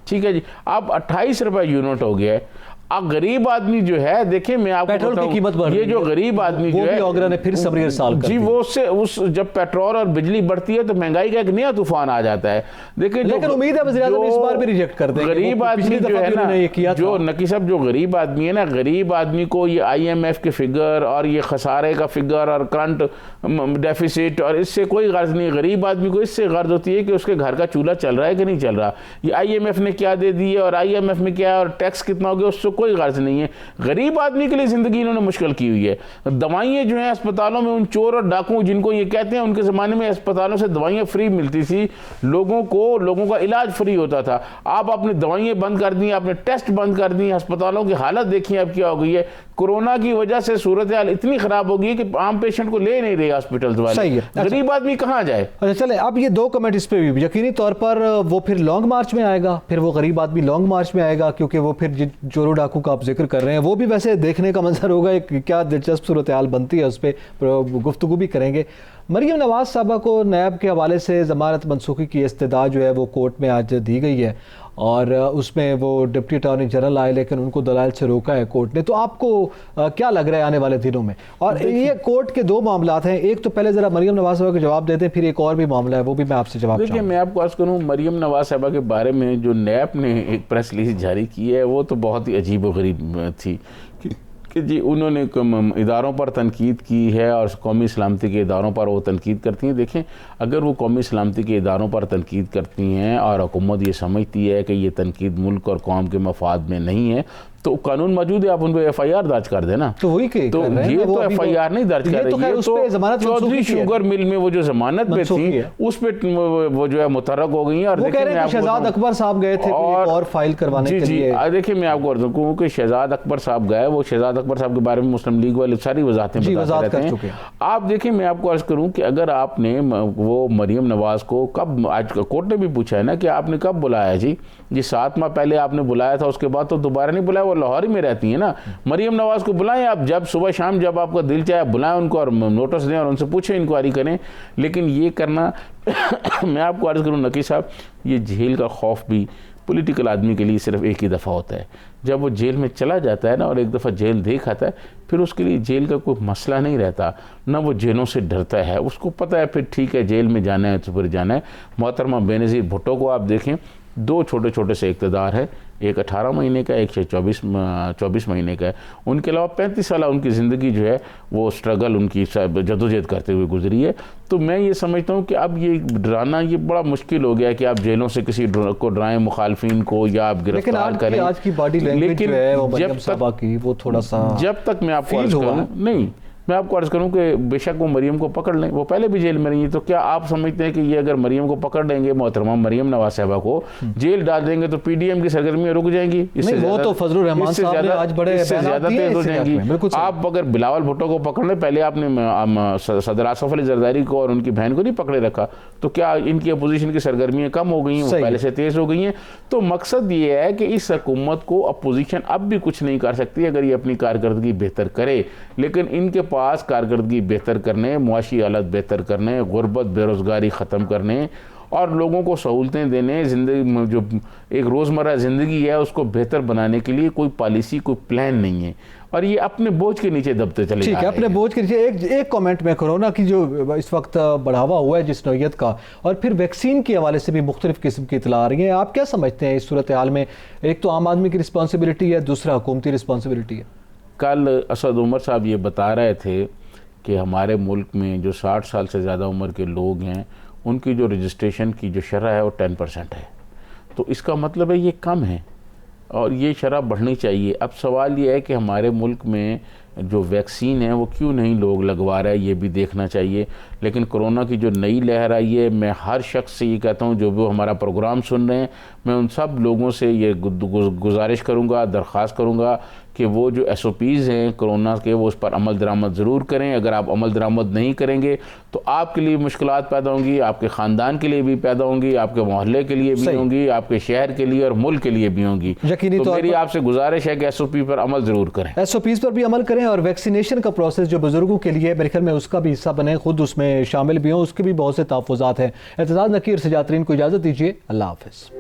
ठीक है जी, अब 28 रुपए यूनिट हो गया है। अब गरीब आदमी जो है, देखिए मैं आपको पेट्रोल की कीमत बढ़ रही है, ये जो गरीब आदमी जो है, ओगरा ने फिर सबरी साल जी, वो उससे जब पेट्रोल और बिजली बढ़ती है तो महंगाई का एक नया तूफान आ जाता है। देखिए, लेकिन उम्मीद है वज़ीर आज़म इस बार भी रिजेक्ट कर देंगे। गरीब आदमी जो है ना, जो नकी साहब, जो गरीब आदमी है ना, गरीब आदमी को ये IMF के फिगर और ये खसारे का फिगर और करंट डेफिसिट और इससे कोई गर्ज नहीं। गरीब आदमी को इससे गर्ज होती है कि उसके घर का चूल्हा चल रहा है कि नहीं चल रहा, ये IMF ने क्या दे दी है और IMF में क्या है और टैक्स कितना हो गया, उससे कोई गर्ज नहीं है। गरीब आदमी के लिए जिंदगी इन्होंने मुश्किल की हुई है। दवाइयाँ जो हैं अस्पतालों में, उन चोर और डाकुओं जिनको ये कहते हैं, उनके ज़माने में अस्पतालों से दवाइयाँ फ्री मिलती थी, लोगों का इलाज फ्री होता था। आप अपनी दवाइयाँ बंद कर दी, आपने टेस्ट बंद कर दी, अस्पतालों की हालत देखिए अब क्या हो गई है। कोरोना की वजह से सूरत हाल इतनी खराब हो गई है कि आम पेशेंट को ले नहीं रहे हॉस्पिटल वाले। गरीब आदमी कहाँ जाए? अच्छा चले, अब ये 2 कमेंट इस पे भी यकीनी तौर पर वो फिर लॉन्ग मार्च में आएगा, फिर वो गरीब आदमी लॉन्ग मार्च में आएगा, क्योंकि वो फिर चोरों डाकू का आप जिक्र कर रहे हैं, वो भी वैसे देखने का मंजर होगा, क्या दिलचस्प सूरत हाल बनती है, उस पर गुफ्तगू भी करेंगे। मरियम नवाज साहबा को नैब के हवाले से ज़मानत मनसूखी की इस्तदा जो है वो कोर्ट में आज दी गई है और उसमें वो डिप्टी अटॉर्नी जनरल आए, लेकिन उनको दलाल से रोका है कोर्ट ने। तो आपको क्या लग रहा है आने वाले दिनों में? और ये कोर्ट के 2 मामलात हैं, एक तो पहले ज़रा मरियम नवाज साहबा के जवाब देते हैं, फिर एक और भी मामला है, वो भी मैं आपसे जवाब देखिए। मैं आपको अर्ज़ करूँ, मरियम नवाज साहबा के बारे में जो नैब ने एक प्रेस रिलीज जारी की है वो तो बहुत ही अजीब व गरीब थी कि जी उन्होंने इदारों पर तनकीद की है और कौमी सलामती के इदारों पर वो तनकीद करती हैं। देखें, अगर वो कौमी सलामती के इदारों पर तनकीद करती हैं और हुकूमत ये समझती है कि ये तनकीद मुल्क और कौम के मफाद में नहीं है, तो कानून मौजूद है, आप उन पर FIR दर्ज कर देना। तो वही तो ये तो FIR नहीं दर्ज कर रही है, तो चौधरी शुगर मिल में वो जो जमानत पे थी उस पे वो जो है मुतरक हो गई है। और देखिए शहजाद अकबर साहब गए थे और फाइल करवाने के लिए। देखिए मैं आपको अर्ज कहूँ कि शहजाद अकबर साहब गए, वो शहजाद अकबर साहब के बारे में मुस्लिम लीग वाले सारी वजाहतें बताते रहते हैं। आप देखिए, मैं आपको अर्ज करूँ कि अगर आपने वो मरियम नवाज को कब, आज कोर्ट ने भी पूछा है ना कि आपने कब बुलाया जी, 7 माह पहले आपने बुलाया था, उसके बाद तो दोबारा नहीं बुलाया, वो लाहौर में रहती है ना। मरियम नवाज को बुलाएं आप, जब सुबह शाम जब आपका दिल चाहे बुलाएं उनको और नोटिस दें और उनसे पूछें, इंक्वायरी करें। लेकिन ये करना मैं आपको अर्ज करूँ नकी साहब, ये जेल का खौफ भी पॉलिटिकल आदमी के लिए सिर्फ एक ही दफ़ा होता है। जब वो जेल में चला जाता है ना और एक दफ़ा जेल देख आता है, फिर उसके लिए जेल का कोई मसला नहीं रहता, ना वो जेलों से डरता है। उसको पता है फिर ठीक है जेल में जाना है तो फिर जाना है। मोहतरमा बेनज़ीर भुट्टो को आप देखें, दो छोटे छोटे से इक़्तिदार है, एक 18 महीने का, एक 24 महीने का है। उनके अलावा 35 साल उनकी ज़िंदगी जो है वो स्ट्रगल, उनकी जदोजहद करते हुए गुजरी है। तो मैं ये समझता हूँ कि अब ये डराना ये बड़ा मुश्किल हो गया कि आप जेलों से किसी को डराएं, मुखालफिन को, या आप गिरफ्तार करें। आज की बॉडी लैंग्वेज जो है वो मरियम साहबा की वो थोड़ा सा, जब तक मैं आपको अर्ज करूं, नहीं मैं आपको अर्ज करूं कि बेशक वो मरियम को पकड़ लें, वो पहले भी जेल में रही है, तो क्या आप समझते हैं कि ये अगर मरियम को पकड़ लेंगे, मोहतरमा मरियम नवाज साहबा को जेल डाल देंगे तो पीडीएम की सरगर्मियां रुक जाएंगी? इससे वो तो फजलुर रहमान साहब ने आज बड़े ज्यादा तेज हो जाएंगी। आप अगर बिलावल भुट्टो को पकड़ लें, पहले आपने सदर आसफ अली जरदारी को और उनकी बहन को नहीं पकड़े रखा, तो क्या इनकी अपोजिशन की सरगर्मियां कम हो गई हैं? वो पहले से तेज हो गई हैं। तो मकसद ये है कि इस हुकूमत को अपोजिशन अब भी कुछ नहीं कर सकती अगर ये अपनी कारकर्दगी बेहतर करे, लेकिन इनके पास कारकर्दगी बेहतर करने, मुआशी हालत बेहतर करने, गुर्बत बेरोज़गारी ख़त्म करने और लोगों को सहूलतें देने, ज़िंदगी जो एक रोज़मर्रा ज़िंदगी है उसको बेहतर बनाने के लिए कोई पॉलिसी, कोई प्लान नहीं है, और ये अपने बोझ के नीचे दबते चले जा रहे हैं। ठीक है, अपने बोझ के नीचे। एक कमेंट में, कोरोना की जो इस वक्त बढ़ावा हुआ है जिस नौयत का, और फिर वैक्सीन के हवाले से भी मुख्तलिफ किस्म की इतला आ रही है, आप क्या समझते हैं इस सूरत हाल में? एक तो आम आदमी की रिस्पॉन्सिबिलिटी है, दूसरा हुकूमती रिस्पॉन्सिबिलिटी है। कल असद उमर साहब ये बता रहे थे कि हमारे मुल्क में जो 60 साल से ज़्यादा उम्र के लोग हैं उनकी जो रजिस्ट्रेशन की जो शरह है वो 10% है। तो इसका मतलब है ये कम है और ये शरह बढ़नी चाहिए। अब सवाल ये है कि हमारे मुल्क में जो वैक्सीन है वो क्यों नहीं लोग लगवा रहे हैं, ये भी देखना चाहिए। लेकिन कोरोना की जो नई लहर आई है, मैं हर शख्स से ये कहता हूँ जो भी हमारा प्रोग्राम सुन रहे हैं, मैं उन सब लोगों से ये गुजारिश करूँगा, दरख्वास्त करूँगा कि वो जो SOPs हैं कोरोना के, वो उस पर अमल दरामद ज़रूर करें। अगर आप अमल दरामद नहीं करेंगे तो आपके लिए मुश्किलात पैदा होंगी, आपके ख़ानदान के लिए भी पैदा होंगी, आपके मोहल्ले के लिए भी होंगी, आपके शहर के लिए और मुल्क के लिए भी होंगी। तो मेरी आपसे गुजारिश है कि SOP पर अमल ज़रूर करें, SOPs पर भी अमल करें, और वैक्सीनेशन का प्रोसेस जो बुजुर्गों के लिए मेरे ख्याल में उसका भी हिस्सा बने, खुद उसमें शामिल भी हों, उसके भी बहुत से तहफ़्फ़ुज़ात हैं। एतज़ाज़ नकीर से जातरीन को इजाज़त दीजिए। अल्लाह हाफ़िज़।